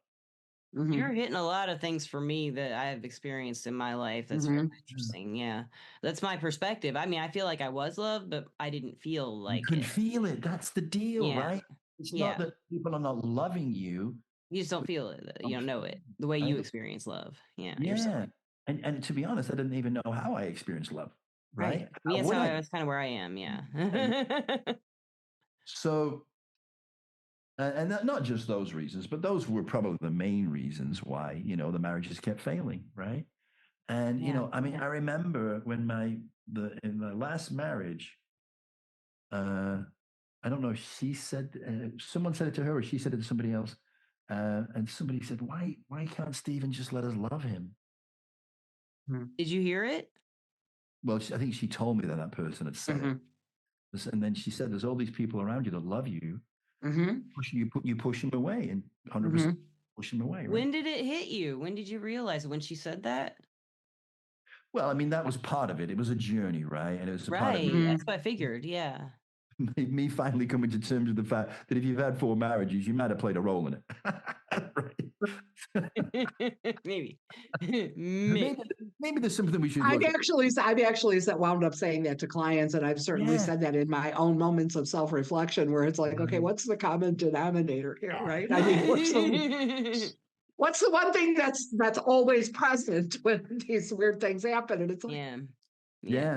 You're hitting a lot of things for me that I've experienced in my life. That's really interesting. Yeah. That's my perspective. I mean, I feel like I was loved, but I didn't feel like you couldn't feel it. That's the deal, right? It's not that people are not loving you. You just don't feel it. You don't know it the way you experience love. Yeah. Yeah. And to be honest, I didn't even know how I experienced love. Right. Yes, that's kind of where I am. Yeah. So, and not just those reasons, but those were probably the main reasons why, the marriages kept failing. Right. And, I remember when in my last marriage, I don't know if she said, someone said it to her or she said it to somebody else. And somebody said, why can't Stephen just let us love him? Did you hear it? Well, I think she told me that person had said it. And then she said, there's all these people around you that love you. You push them away and 100% push them away. Right? When did it hit you? When did you realize when she said that? Well, I mean, that was part of it. It was a journey, right? And it was a part of That's what I figured. Yeah. Me finally coming to terms with the fact that if you've had 4 marriages, you might have played a role in it. Maybe. Maybe there's something we should. I've actually wound up saying that to clients, and I've certainly said that in my own moments of self-reflection, where it's like, okay, what's the common denominator here, right? I mean, what's the one thing that's always present when these weird things happen? And it's like,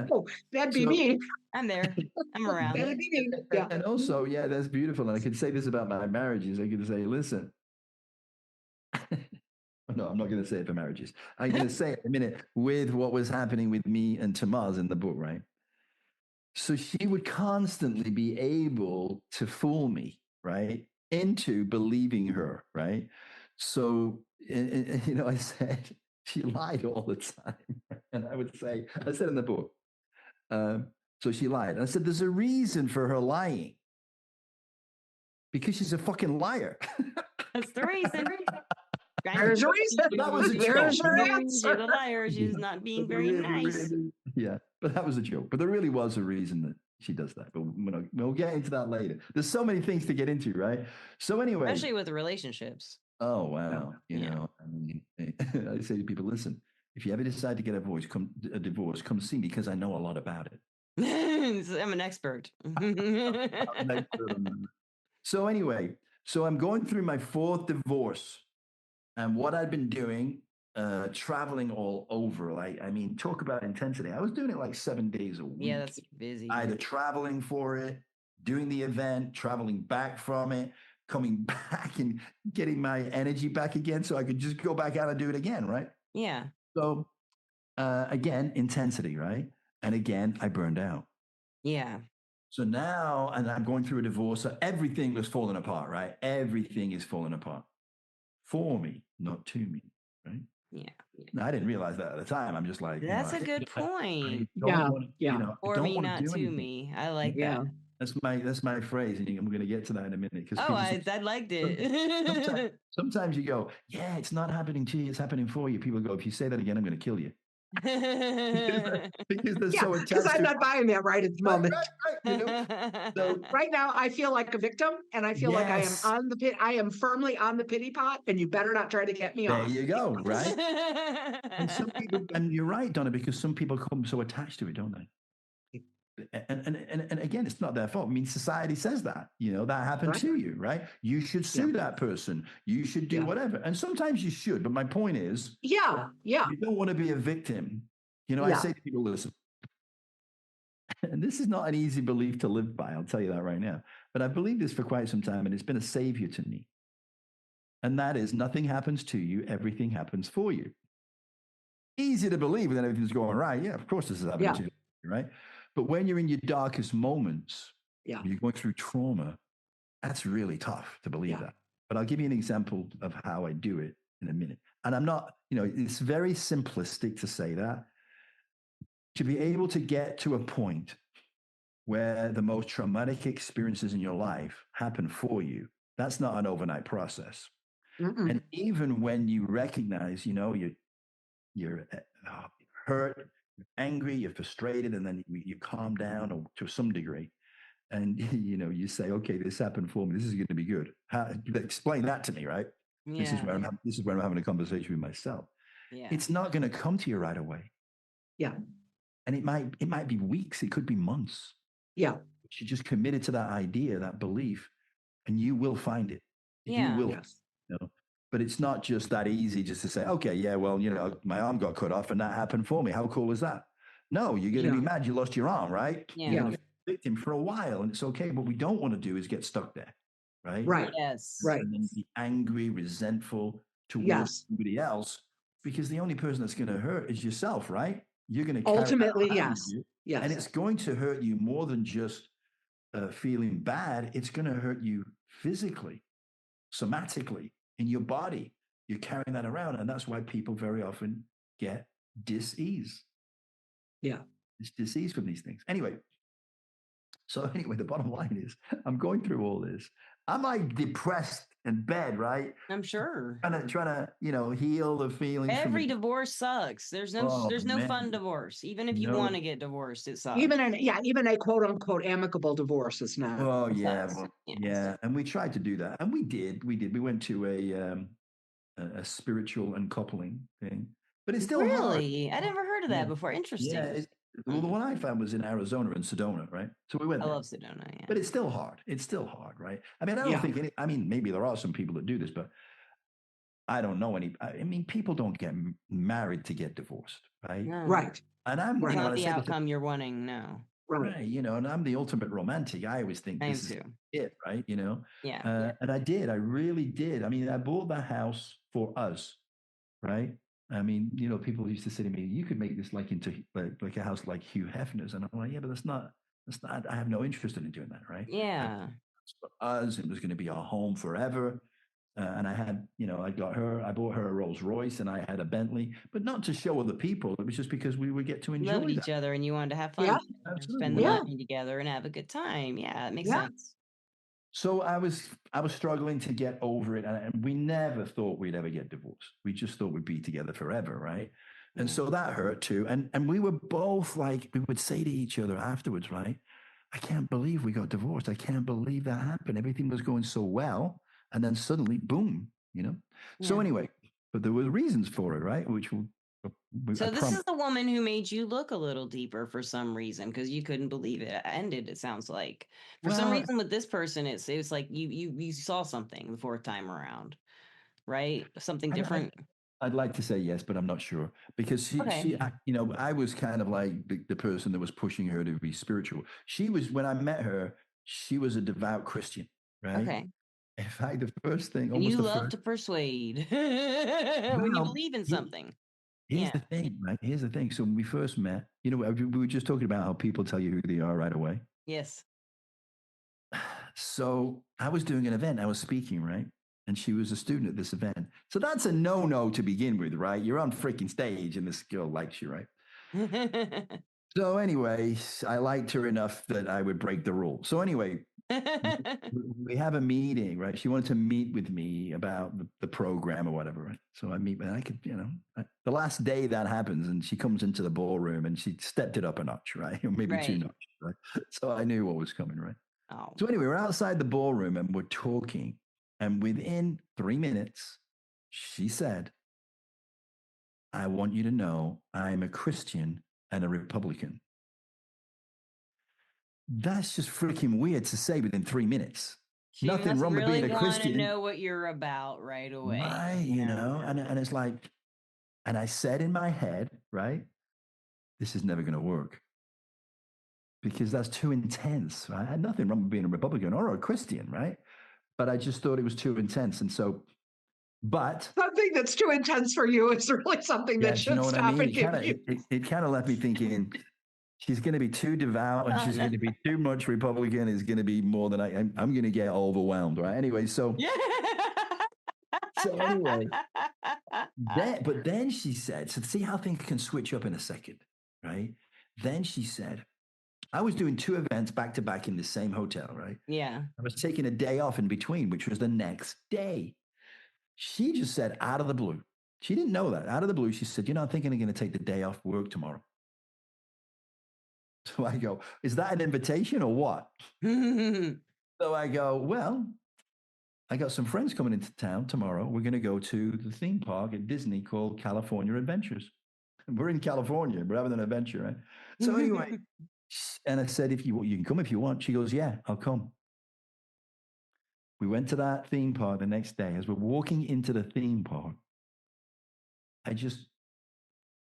oh, that'd be me. I'm there. I'm around. That'd be me. Yeah. And also, that's beautiful. And I could say this about my marriages. I could say, listen. No, I'm not going to say it for marriages. I'm going to say it in a minute with what was happening with me and Tamaz in the book, right? So she would constantly be able to fool me, right, into believing her, right? So, I said, she lied all the time. And I said in the book, so she lied. And I said, there's a reason for her lying. Because she's a fucking liar. That's the reason. There's a reason. That was a joke. There's her answer. The liar. She's not being very nice. But that was a joke. But there really was a reason that she does that. But we'll get into that later. There's so many things to get into, right? So anyway. Especially with relationships. Oh, wow. I mean, I say to people, listen, if you ever decide to get a divorce, come see me because I know a lot about it. I'm an expert. So anyway, I'm going through my 4th divorce. And what I'd been doing, traveling all over, I mean, talk about intensity. I was doing it like 7 days a week. Yeah, that's busy. Either traveling for it, doing the event, traveling back from it, coming back and getting my energy back again so I could just go back out and do it again, right? Yeah. So again, intensity, right? And again, I burned out. Yeah. So now, and I'm going through a divorce, so everything was falling apart, right? Everything is falling apart. For me, not to me, right? Yeah. Now, I didn't realize that at the time. I'm just like, that's a good point. For me, not to me. I like that. That's my phrase, and I'm going to get to that in a minute. I liked it. Sometimes you go, it's not happening to you, it's happening for you. People go, if you say that again, I'm going to kill you. because they're Yeah, so because attached I'm to not buying that right at the moment. So Right now, I feel like a victim, and I feel like I am yes, on the pit. I am firmly on the pity pot, and you better not try to get me there off. you go, right? And some people, and you're right, Donna, because some people come so attached to it, don't they? And again, it's not their fault. I mean, society says that, that happened Right? to you, right? You should Yeah. sue that person. You should do Yeah. whatever. And sometimes you should. But my point is, Yeah. Yeah. you don't want to be a victim. I Yeah. say to people, listen, and this is not an easy belief to live by. I'll tell you that right now. But I believe this for quite some time, and it's been a savior to me. And that is, nothing happens to you, everything happens for you. Easy to believe when everything's going right. Yeah, of course this is happening to you, right? But when you're in your darkest moments, Yeah. you're going through trauma, that's really tough to believe that. But I'll give you an example of how I do it in a minute. And I'm not, it's very simplistic to say that. To be able to get to a point where the most traumatic experiences in your life happen for you, that's not an overnight process. Mm-mm. And even when you recognize, you're hurt, you're angry, you're frustrated, and then you calm down or to some degree, and you say, okay, this happened for me, this is going to be good. Explain that to me, right? Yeah. This is where I'm having a conversation with myself. Yeah. It's not going to come to you right away. Yeah. And it might be weeks, it could be months. Yeah. But you just committed to that idea, that belief, and you will find it. Yeah. You will. But it's not just that easy just to say, okay, yeah, well, my arm got cut off and that happened for me. How cool is that? No, you're going to be mad you lost your arm, right? Yeah. You're going to be a victim for a while, and it's okay. What we don't want to do is get stuck there, right? Right. Yes. Right. And then be angry, resentful towards somebody else, because the only person that's going to hurt is yourself, right? You're going to carry ultimately, that with you, yes. And it's going to hurt you more than just feeling bad. It's going to hurt you physically, somatically, in your body. You're carrying that around. And that's why people very often get dis-ease. Yeah. It's disease from these things. Anyway, the bottom line is I'm going through all this. I'm like depressed in bed, right? I'm sure. Trying to, heal the feelings. Every divorce sucks. There's no fun divorce. Even if you want to get divorced, it sucks. Even a quote unquote amicable divorce is not. Oh yeah. Yeah. And we tried to do that. And we did. We went to a spiritual uncoupling thing, but it's still really hard. I never heard of that before. Interesting. Yeah. Well, the one I found was in Arizona and Sedona, right? So we went there. I love Sedona, yeah. But it's still hard. It's still hard, right? I mean, I don't think maybe there are some people that do this, but I don't know any. I mean, people don't get married to get divorced, right? No. Right. And I'm not the outcome you're wanting, no. Right. And I'm the ultimate romantic. I always think this is it, right? Yeah. And I did. I really did. I mean, I bought the house for us, right? I mean, people used to say to me, you could make this like into like a house like Hugh Hefner's. And I'm like, yeah, but that's not, I have no interest in doing that, right? Yeah. For us, it was going to be our home forever. And I had, I bought her a Rolls Royce and I had a Bentley, but not to show other people. It was just because we would get to enjoy Loved each other and you wanted to have fun, spend the money together and have a good time. Yeah, it makes sense. So I was struggling to get over it, and we never thought we'd ever get divorced. We just thought we'd be together forever, right? And so that hurt too. And we were both like, we would say to each other afterwards, right? I can't believe we got divorced. I can't believe that happened. Everything was going so well, and then suddenly, boom, So anyway, but there were reasons for it, right? So this is the woman who made you look a little deeper for some reason, because you couldn't believe it ended. It sounds like for some reason with this person, it was like you saw something the fourth time around, right? Something different. I'd like to say yes, but I'm not sure, because she I was kind of like the person that was pushing her to be spiritual. She was, when I met her, she was a devout Christian, right? Okay. In fact, the first thing, and you love to persuade when you believe in something. Here's the thing, right? Here's the thing. So when we first met, we were just talking about how people tell you who they are right away. Yes. So I was doing an event. I was speaking, right? And she was a student at this event. So that's a no-no to begin with, right? You're on freaking stage and this girl likes you, right? So anyway, I liked her enough that I would break the rule. So anyway, we have a meeting, right? She wanted to meet with me about the program or whatever. Right? So I meet with, I could, the last day that happens, and she comes into the ballroom and she stepped it up a notch, right? Or maybe two notches, right? So I knew what was coming, right? Oh. So anyway, we're outside the ballroom and we're talking. And within 3 minutes, she said, I want you to know I'm a Christian and a Republican. That's just freaking weird to say within 3 minutes. She Nothing must wrong with really being a want to Christian. know what you're about right away. Right, and it's like, and I said in my head, right, this is never going to work because that's too intense. Right? I had nothing wrong with being a Republican or a Christian, right? But I just thought it was too intense. And so, but something that's too intense for you is really something that should stop and give you. It kind of left me thinking, she's going to be too devout and she's going to be too much Republican. Is going to be more than I'm going to get overwhelmed, right? Anyway, so anyway, but then she said, so see how things can switch up in a second, right? Then she said, I was doing 2 events back to back in the same hotel, right? Yeah. I was taking a day off in between, which was the next day. She just said out of the blue, she didn't know that. Out of the blue, she said, I'm thinking I'm going to take the day off work tomorrow. So I go, is that an invitation or what? So I go, well, I got some friends coming into town tomorrow. We're going to go to the theme park at Disney called California Adventures. We're in California. We're having an adventure, right? So anyway, and I said, you can come if you want. She goes, yeah, I'll come. We went to that theme park the next day. As we're walking into the theme park, I just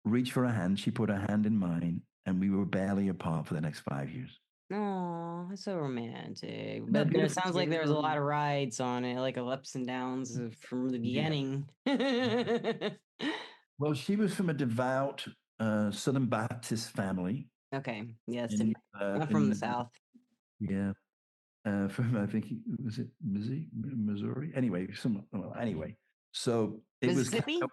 reached for her hand. She put her hand in mine, and we were barely apart for the next 5 years. Oh, that's so romantic. But it sounds like there was a lot of rides on it, like ups and downs from the beginning. Yeah. Well, she was from a devout Southern Baptist family. Okay. Yes. I'm from the South. Yeah. From, I think, was it Missouri? Anyway, anyway. So it Mississippi? was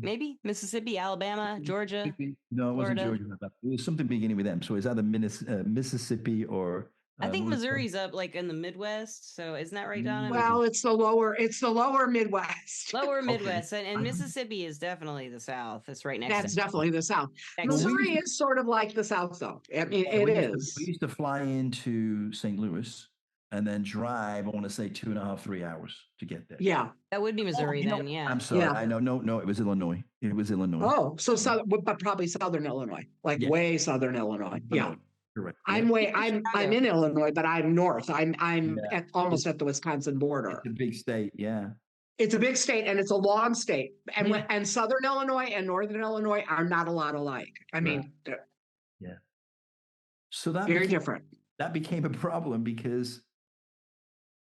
maybe Mississippi, Alabama, Georgia. No, it wasn't Georgia. It was something beginning with M. So it's either Mississippi or I think Missouri's up like in the Midwest. So isn't that right, Donna? Well, it's the lower Midwest. Lower Midwest. Okay. And Mississippi is definitely the South. It's right next. That's definitely the South. Missouri is sort of like the South, though. I mean, it is. We used to fly into St. Louis and then drive, I want to say 2.5, 3 hours to get there. Yeah. That would be Missouri then, yeah. I'm sorry. Yeah. I know. No, it was Illinois. It was Illinois. Oh, so but probably Southern Illinois, like way Southern Illinois. Yeah. Correct. I'm in Illinois, but I'm north. I'm almost at the Wisconsin border. It's a big state, yeah. It's a big state and it's a long state. And and Southern Illinois and Northern Illinois are not a lot alike. I mean, yeah. So that very different. That became a problem because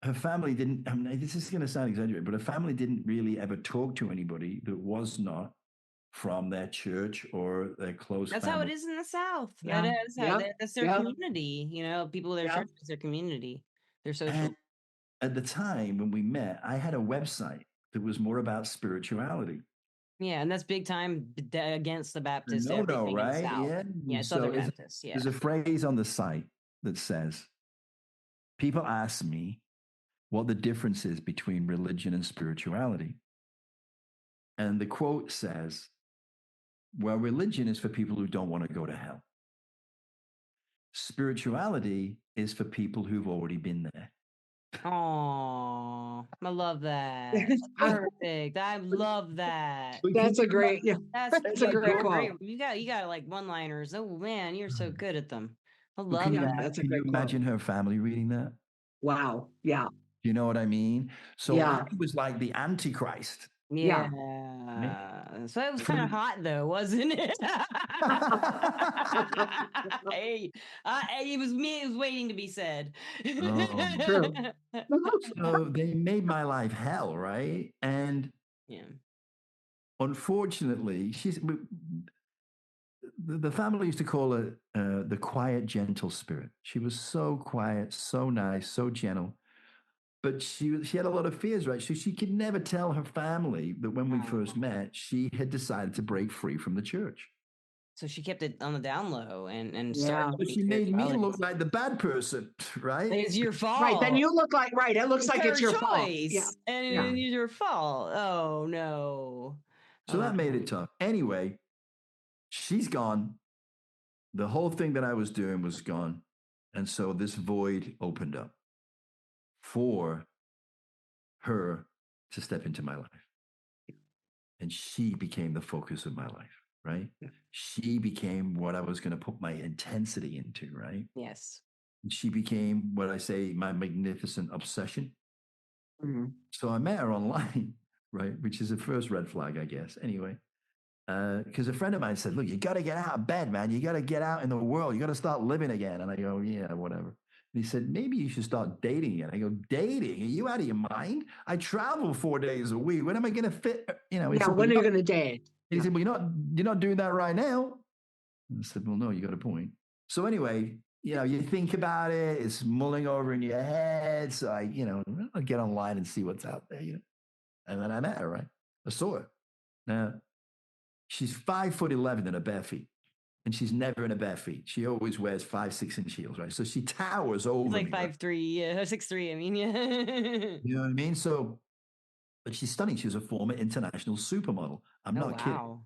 her family didn't, I mean, this is going to sound exaggerated, but her family didn't really ever talk to anybody that was not from their church or their close That's family. how it is in the South. Yeah. That's their community. People, their church is their community. Their social. And at the time when we met, I had a website that was more about spirituality. Yeah, and that's big time against the Baptist. No, right? Yeah, Southern Baptist. Yeah. There's a phrase on the site that says, people ask me what the difference is between religion and spirituality. And the quote says, well, religion is for people who don't want to go to hell. Spirituality is for people who've already been there. Oh, I love that. That's perfect. I love that. That's a great, that's a great quote. You got like one-liners. Oh man, you're so good at them. I love that. That's a great quote. Imagine her family reading that. Wow. Yeah. You know what I mean? So I was like the Antichrist. Yeah. So it was kind of hot though, wasn't it? Hey, it was me. It was waiting to be said. True. So they made my life hell, right? And unfortunately, the family used to call her the quiet, gentle spirit. She was so quiet, so nice, so gentle. But she had a lot of fears, right? So she could never tell her family that when we first met, she had decided to break free from the church. So she kept it on the down low and Yeah. started. But she made me look like the bad person, right? It's your fault. Right. Then you look like, right. It looks like it's your fault. Yeah. And Yeah. it's your fault. Oh, no. So that made it tough. Anyway, she's gone. The whole thing that I was doing was gone. And so this void opened up for her to step into my life. And she became the focus of my life, right? Yeah. She became what I was going to put my intensity into, right? Yes. And she became what I say, my magnificent obsession. Mm-hmm. So I met her online, right? Which is the first red flag, I guess. Anyway, because a friend of mine said, look, you got to get out of bed, man. You got to get out in the world. You got to start living again. And I go, yeah, whatever. And he said, maybe you should start dating again. I go, dating? Are you out of your mind? I travel 4 days a week. When am I going to fit? Yeah, when are you going to date? And he said, well, you're not doing that right now. And I said, well, no, you got a point. So anyway, you think about it, it's mulling over in your head. So I'll get online and see what's out there, And then I met her, right? I saw her. Now, she's 5'11" in her bare feet. And she's never in her bare feet. She always wears 5-6 inch heels, right? So she towers over It's like me. 5'3", yeah, 6'3", I mean, yeah. You know what I mean? So, but she's stunning. She was a former international supermodel. I'm not kidding.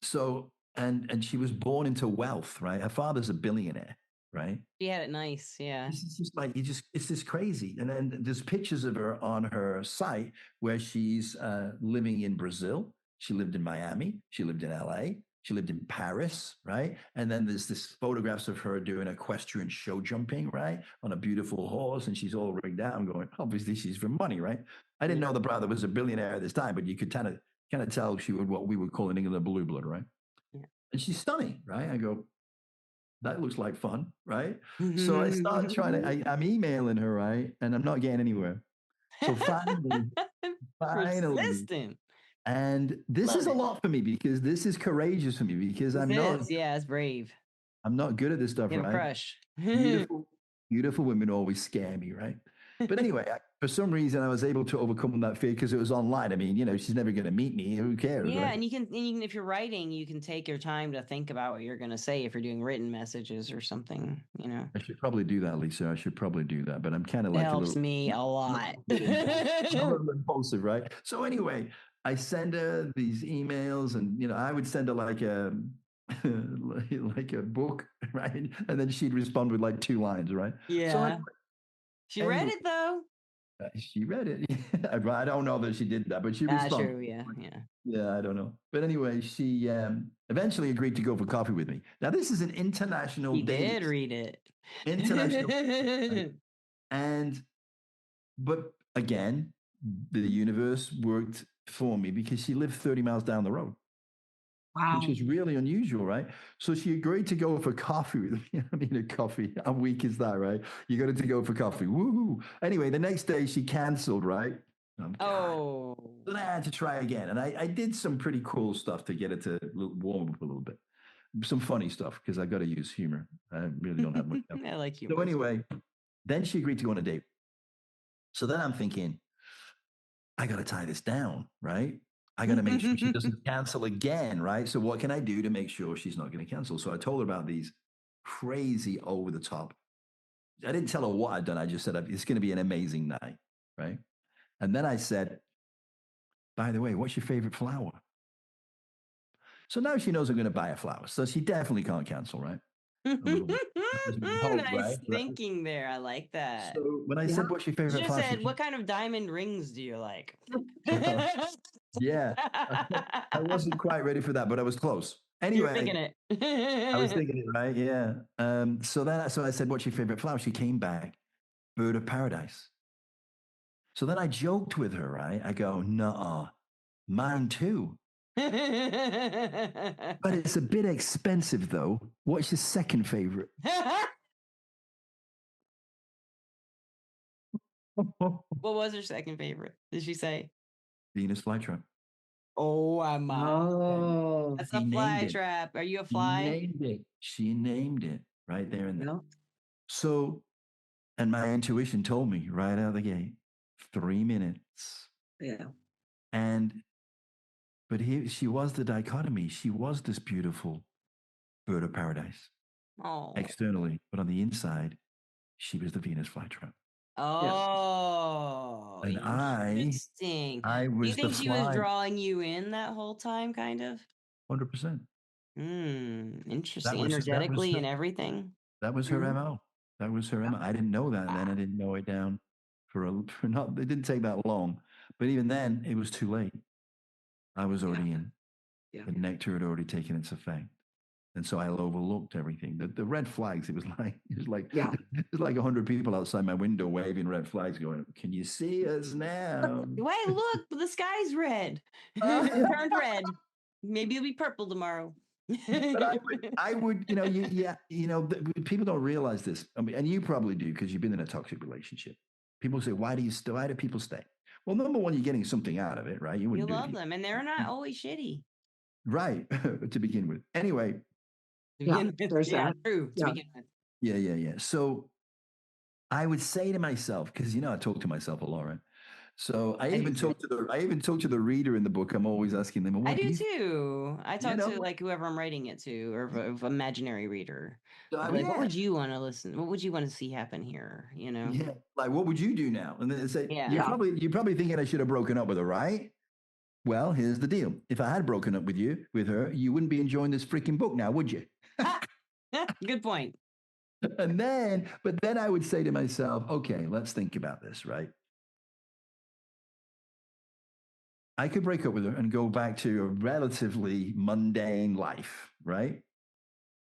So, and she was born into wealth, right? Her father's a billionaire, right? She had it nice, yeah. It's just like, it's just crazy. And then there's pictures of her on her site where she's living in Brazil. She lived in Miami. She lived in LA. She lived in Paris, right? And then there's this photographs of her doing equestrian show jumping, right? On a beautiful horse. And she's all rigged out and going, obviously she's for money, right? I didn't know the brother was a billionaire at this time, but you could kind of tell she would what we would call in England a blue blood, right? Yeah. And she's stunning, right? I go, that looks like fun, right? So I start trying to, I'm emailing her, right? And I'm not getting anywhere. So finally, persistent. And this is a lot for me because this is courageous for me because it's brave. I'm not good at this stuff, right? Crush. Beautiful women always scare me, right? But anyway, for some reason, I was able to overcome that fear because it was online. I mean, she's never going to meet me. Who cares? Yeah, right? and you can, if you're writing, you can take your time to think about what you're going to say if you're doing written messages or something, I should probably do that, Lisa. I should probably do that, but I'm kind of like helps me a lot. I'm a little impulsive, right? So anyway, I send her these emails, and I would send her like a like a book, right? And then she'd respond with like 2 lines, right? Yeah. So she read it though. She read it. I don't know that she did that, but she responded. True, yeah. Yeah, I don't know. But anyway, she eventually agreed to go for coffee with me. Now, this is an international date. He did read it. International. But again, the universe worked for me because she lived 30 miles down the road. Wow. Which is really unusual, right? So she agreed to go for coffee with me. I mean, a coffee. How weak is that, right? You got to go for coffee. Woohoo. Anyway, the next day she canceled, right? Oh. Then I had to try again. And I did some pretty cool stuff to get it to warm up a little bit. Some funny stuff because I got to use humor. I really don't have much. I like humor. So anyway, then she agreed to go on a date. So then I'm thinking, I got to tie this down, right? I got to make sure she doesn't cancel again, right? So what can I do to make sure she's not going to cancel? So I told her about these crazy over the top. I didn't tell her what I'd done. I just said, it's going to be an amazing night, right? And then I said, by the way, what's your favorite flower? So now she knows I'm going to buy a flower. So she definitely can't cancel, right? Nice thinking there. I like that. So when I said, what's your favorite flower? She said, what kind of diamond rings do you like? Yeah. I wasn't quite ready for that, but I was close. Anyway, You're thinking it. I was thinking it, right? Yeah. So I said, what's your favorite flower? She came back, bird of paradise. So then I joked with her, right? I go, nuh-uh, mine too. But it's a bit expensive though. What's your second favorite? What was her second favorite? Did she say? Venus flytrap. Oh, I'm Oh, that's a fly trap. Are you a fly? She named it right there and then. So, and my intuition told me right out of the gate, 3 minutes. Yeah. But she was the dichotomy. She was this beautiful bird of paradise Oh. externally, but on the inside, she was the Venus flytrap. Oh, And interesting. I Do you was the think she was fly. drawing you in that whole time, kind of? 100%. Interesting. That was Energetically her, and everything. that was her MO. That was her MO. I didn't know that, and then I didn't know it down for not. It didn't take that long, but even then, it was too late. I was already in. Yeah. The nectar had already taken its effect. And so I overlooked everything. The red flags, it was like there's like 100 people outside my window waving red flags going, "Can you see us now?" Wait, look, the sky's red. It turned red. Maybe it'll be purple tomorrow. But I would, people don't realize this. I mean, and you probably do because you've been in a toxic relationship. People say, why do people stay? Well, number one, you're getting something out of it, right? You wouldn't love them, and they're not always shitty. Right. To begin with. Anyway. There's that. True. To begin with. Yeah. So I would say to myself, because I talk to myself a lot, right? So I even talk to the reader in the book. I'm always asking them. I do too. I talk to like whoever I'm writing it to, or imaginary reader. Like, what would you want to listen? What would you want to see happen here? Yeah. Like, what would you do now? And then they say, yeah. You're probably thinking I should have broken up with her, right? Well, here's the deal. If I had broken up with her, you wouldn't be enjoying this freaking book now, would you? Good point. But then I would say to myself, okay, let's think about this, right? I could break up with her and go back to a relatively mundane life, right?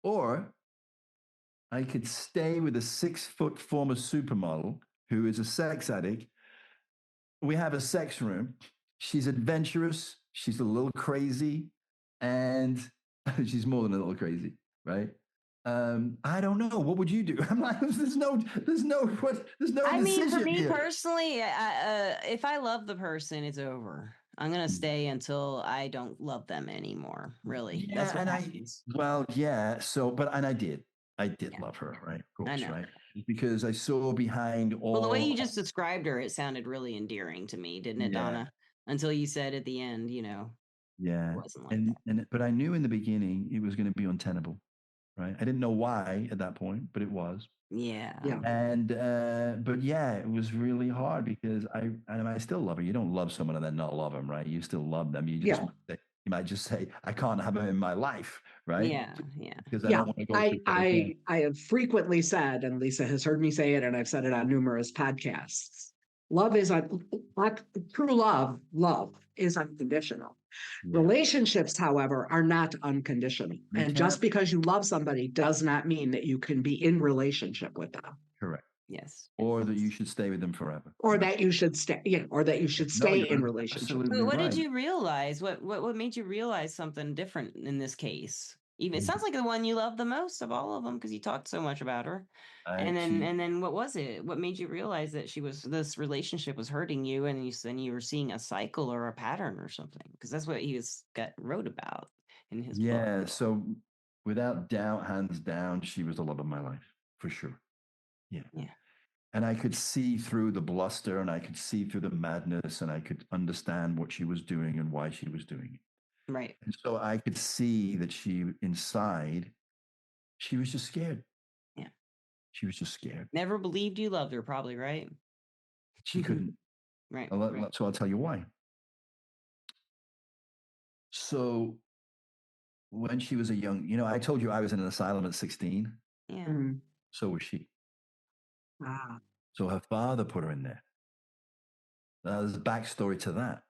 Or I could stay with a 6-foot former supermodel who is a sex addict. We have a sex room. She's adventurous. She's a little crazy. And she's more than a little crazy, right? I don't know. What would you do? I'm like, there's no I mean, for me here. personally, if I love the person, it's over. I'm gonna stay until I don't love them anymore. Really, that's what happens. I did love her, right? Of course, right? Because I saw behind all. Well, the way you just described her, it sounded really endearing to me, didn't it, Donna? Until you said at the end, yeah, it wasn't like that. But I knew in the beginning it was going to be untenable, right? I didn't know why at that point, but it was. Yeah. And but it was really hard because I still love her. You don't love someone and then not love them, right? You still love them. You might just say, I can't have them in my life, right? Yeah. Because I don't want to go through I have frequently said, and Lisa has heard me say it, and I've said it on numerous podcasts. True love is unconditional. Relationships, however, are not unconditional. And just because you love somebody does not mean that you can be in relationship with them. Correct. Yes. Or that you should stay with them forever. Or that you should stay, in relationship. But what did you realize? What made you realize something different in this case? Even it sounds like the one you love the most of all of them because you talked so much about her. And then what was it? What made you realize that this relationship was hurting you, and you were seeing a cycle or a pattern or something? Because that's what he wrote about in his book. Yeah. So without doubt, hands down, she was the love of my life for sure. Yeah. And I could see through the bluster, and I could see through the madness, and I could understand what she was doing and why she was doing it. Right. And so I could see that inside, she was just scared. Yeah. She was just scared. Never believed you loved her, probably, right? She couldn't. Right. So I'll tell you why. So when she was I told you I was in an asylum at 16. Yeah. So was she. Wow. So her father put her in there. Now, there's a backstory to that.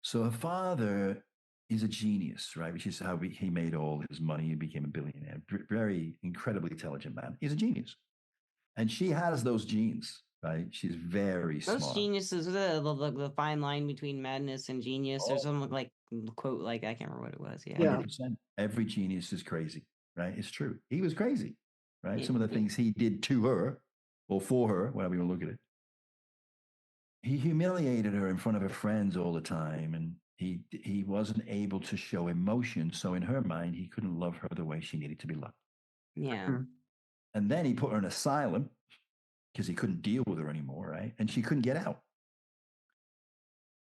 So her father is a genius, right? Which is how he made all his money. He became a billionaire. Very incredibly intelligent man. He's a genius. And she has those genes, right? She's very smart. Most geniuses, the fine line between madness and genius. There's some quote, I can't remember what it was. Yeah. 100%. Every genius is crazy, right? It's true. He was crazy, right? Some of the things he did to her or for her, whatever you want to look at it. He humiliated her in front of her friends all the time, and he wasn't able to show emotion. So in her mind, he couldn't love her the way she needed to be loved. Yeah. And then he put her in an asylum because he couldn't deal with her anymore, right? And she couldn't get out.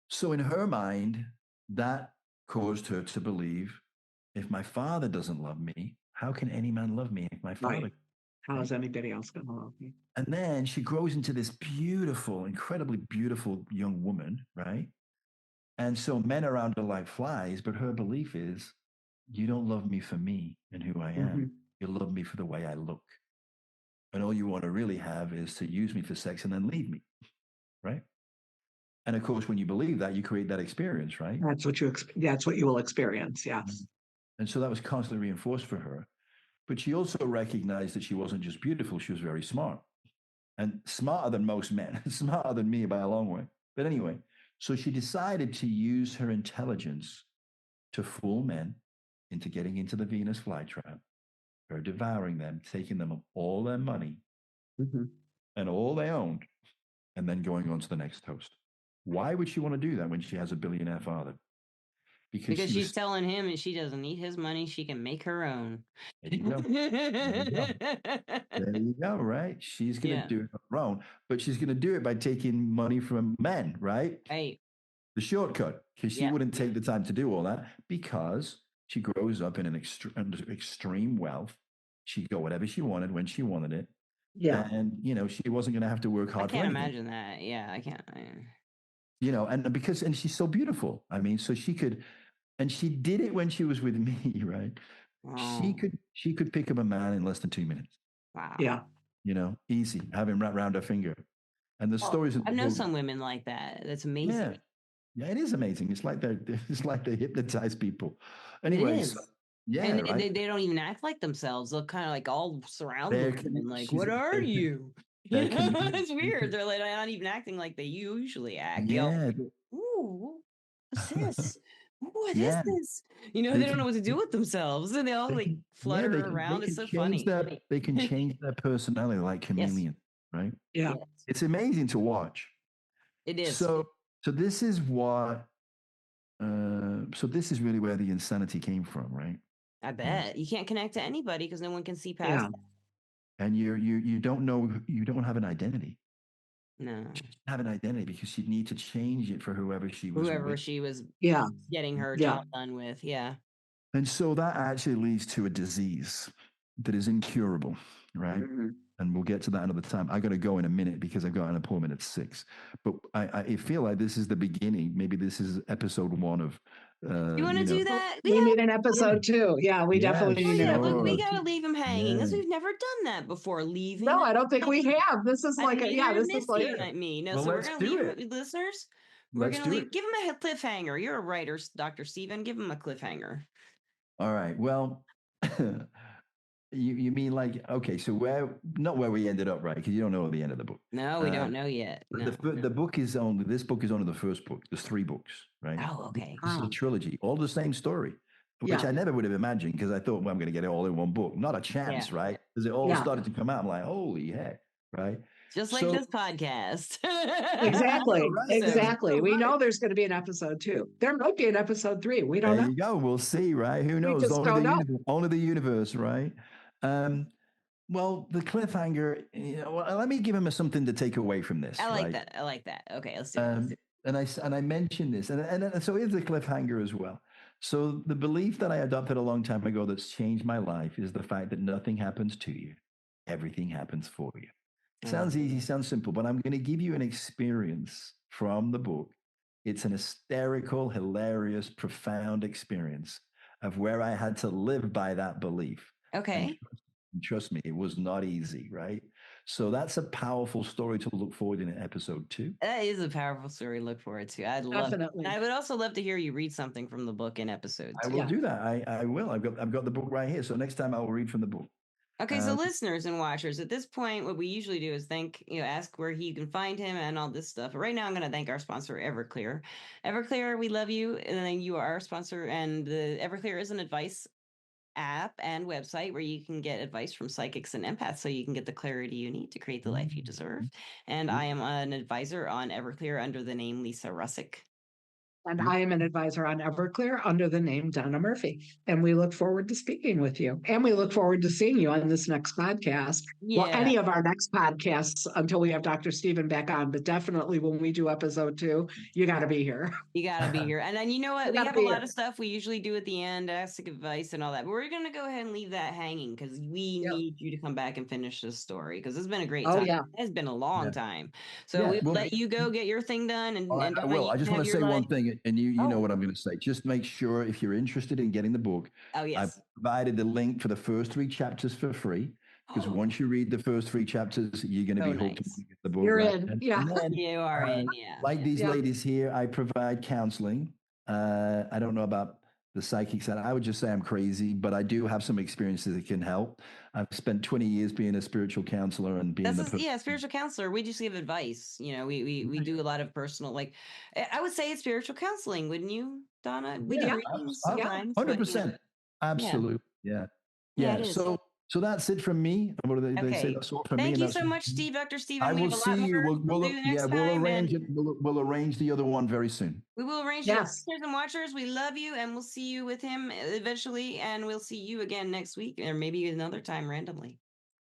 So in her mind, that caused her to believe, if my father doesn't love me, how can any man love me if my father? Right. How is anybody else going to love me? And then she grows into this beautiful, incredibly beautiful young woman, right? And so men around her like flies, but her belief is, you don't love me for me and who I am. You love me for the way I look. And all you want to really have is to use me for sex and then leave me, right? And of course, when you believe that, you create that experience, right? That's what you will experience. Yes. And so that was constantly reinforced for her. But she also recognized that she wasn't just beautiful, she was very smart and smarter than most men, smarter than me by a long way. But anyway, so she decided to use her intelligence to fool men into getting into the Venus flytrap, her devouring them, taking them all their money and all they owned, and then going on to the next toast. Why would she want to do that when she has a billionaire father? Because she's telling him that she doesn't need his money. She can make her own. There you go. There you go, right? She's going to do it on her own, but she's going to do it by taking money from men, right? Right. The shortcut, because she wouldn't take the time to do all that because she grows up in an extreme wealth. She'd go whatever she wanted when she wanted it. Yeah. And, she wasn't going to have to work hard. I can't imagine that. Yeah, I can't. And she's so beautiful. I mean, so she could, and she did it when she was with me, right? Oh. She could pick up a man in less than 2 minutes. Wow. Yeah. Easy, have him wrapped around her finger. And the stories. I know some women like that. That's amazing. Yeah, it is amazing. It's like they hypnotize people. Anyways, and right? they don't even act like themselves. They'll kind of like all surround them and like, what are you? It's weird. They're like not even acting like they usually act. Yeah. Ooh, what's this? What is this? They don't know what to do with themselves, and they all like flutter around. It's so funny. They can change their personality like chameleon, right? Yeah, it's amazing to watch. It is. So this is what. So this is really where the insanity came from, right? I bet you can't connect to anybody because no one can see past that. And you don't know, you don't have an identity. No. She doesn't have an identity because she'd need to change it for whoever she was getting her job done with. Yeah. And so that actually leads to a disease that is incurable, right? And we'll get to that another time. I got to go in a minute because I've got an appointment at 6. But I feel like this is the beginning. Maybe this is episode 1 of. You want to do that? We need an episode 2. Yeah, we definitely need an episode. We got to leave him hanging because we've never done that before. Leaving. No, I don't think we have. This is like this is like me. No, well, so we're gonna leave listeners. We're gonna leave. Give him a cliffhanger. You're a writer, Dr. Steven. Give him a cliffhanger. All right. Well. You mean like, okay, so not where we ended up, right? Because you don't know the end of the book. No, we don't know yet. No. This book is only the first book. There's 3 books, right? Oh, okay. This is a trilogy, all the same story, which I never would have imagined because I thought, well, I'm going to get it all in one book. Not a chance, right? Because it all started to come out. I'm like, holy heck, right? Just like this podcast. Exactly. Exactly. We know there's going to be an episode 2. There might be an episode 3. We don't know. There you go. We'll see, right? Who knows? Only the universe, right? Well, the cliffhanger, let me give him something to take away from this. I like that. Okay, let's do it. And I mentioned this, and so here's the cliffhanger as well. So the belief that I adopted a long time ago that's changed my life is the fact that nothing happens to you. Everything happens for you. Sounds easy, sounds simple, but I'm going to give you an experience from the book. It's an hysterical, hilarious, profound experience of where I had to live by that belief. Okay. And trust me, it was not easy, right? So that's a powerful story to look forward in episode 2. That is a powerful story to look forward to. I'd love it. I would also love to hear you read something from the book in episode 2. I will do that. I will. I've got the book right here. So next time I will read from the book. Okay, so listeners and watchers, at this point, what we usually do is ask where you can find him and all this stuff. But right now, I'm going to thank our sponsor, Everclear. Everclear, we love you, and then you are our sponsor. And Everclear is an advice app and website where you can get advice from psychics and empaths so you can get the clarity you need to create the life you deserve. And I am an advisor on Everclear under the name Lisa Rusczyk. And I am an advisor on Everclear under the name Donna Murphy. And we look forward to speaking with you. And we look forward to seeing you on this next podcast. Yeah. Well, any of our next podcasts until we have Dr. Stephen back on. But definitely when we do episode 2, you got to be here. You got to be here. And then you know what? We have a lot of stuff we usually do at the end, ask advice and all that. But we're going to go ahead and leave that hanging because we need you to come back and finish this story because it's been a great time. Oh, yeah. It's been a long time. So we'll let you go get your thing done. And I will. I just want to say one thing. And you know what I'm going to say. Just make sure if you're interested in getting the book, I've provided the link for the first 3 chapters for free. Because once you read the first 3 chapters, you're going to be hooked on the book. You're in. And then, you are in. Yeah. Like these ladies here, I provide counseling. I don't know about the psychic side. I would just say I'm crazy, but I do have some experiences that can help. I've spent 20 years being a spiritual counselor and being spiritual counselor. We just give advice. You know, we do a lot of personal, like I would say it's spiritual counseling, wouldn't you, Donna? We do readings sometimes. 100%. Absolutely. Yeah. So that's it from me. What do they say? That's all from me. Thank you so much, Steve, Dr. Stephen. I will see you. We'll arrange the other one very soon. We will arrange it. Listeners and watchers, we love you, and we'll see you with him eventually, and we'll see you again next week, or maybe another time randomly.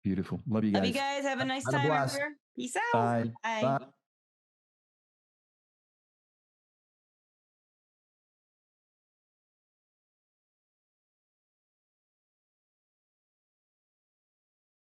Beautiful. Love you guys. Love you guys. Have a nice time. Peace out. Bye.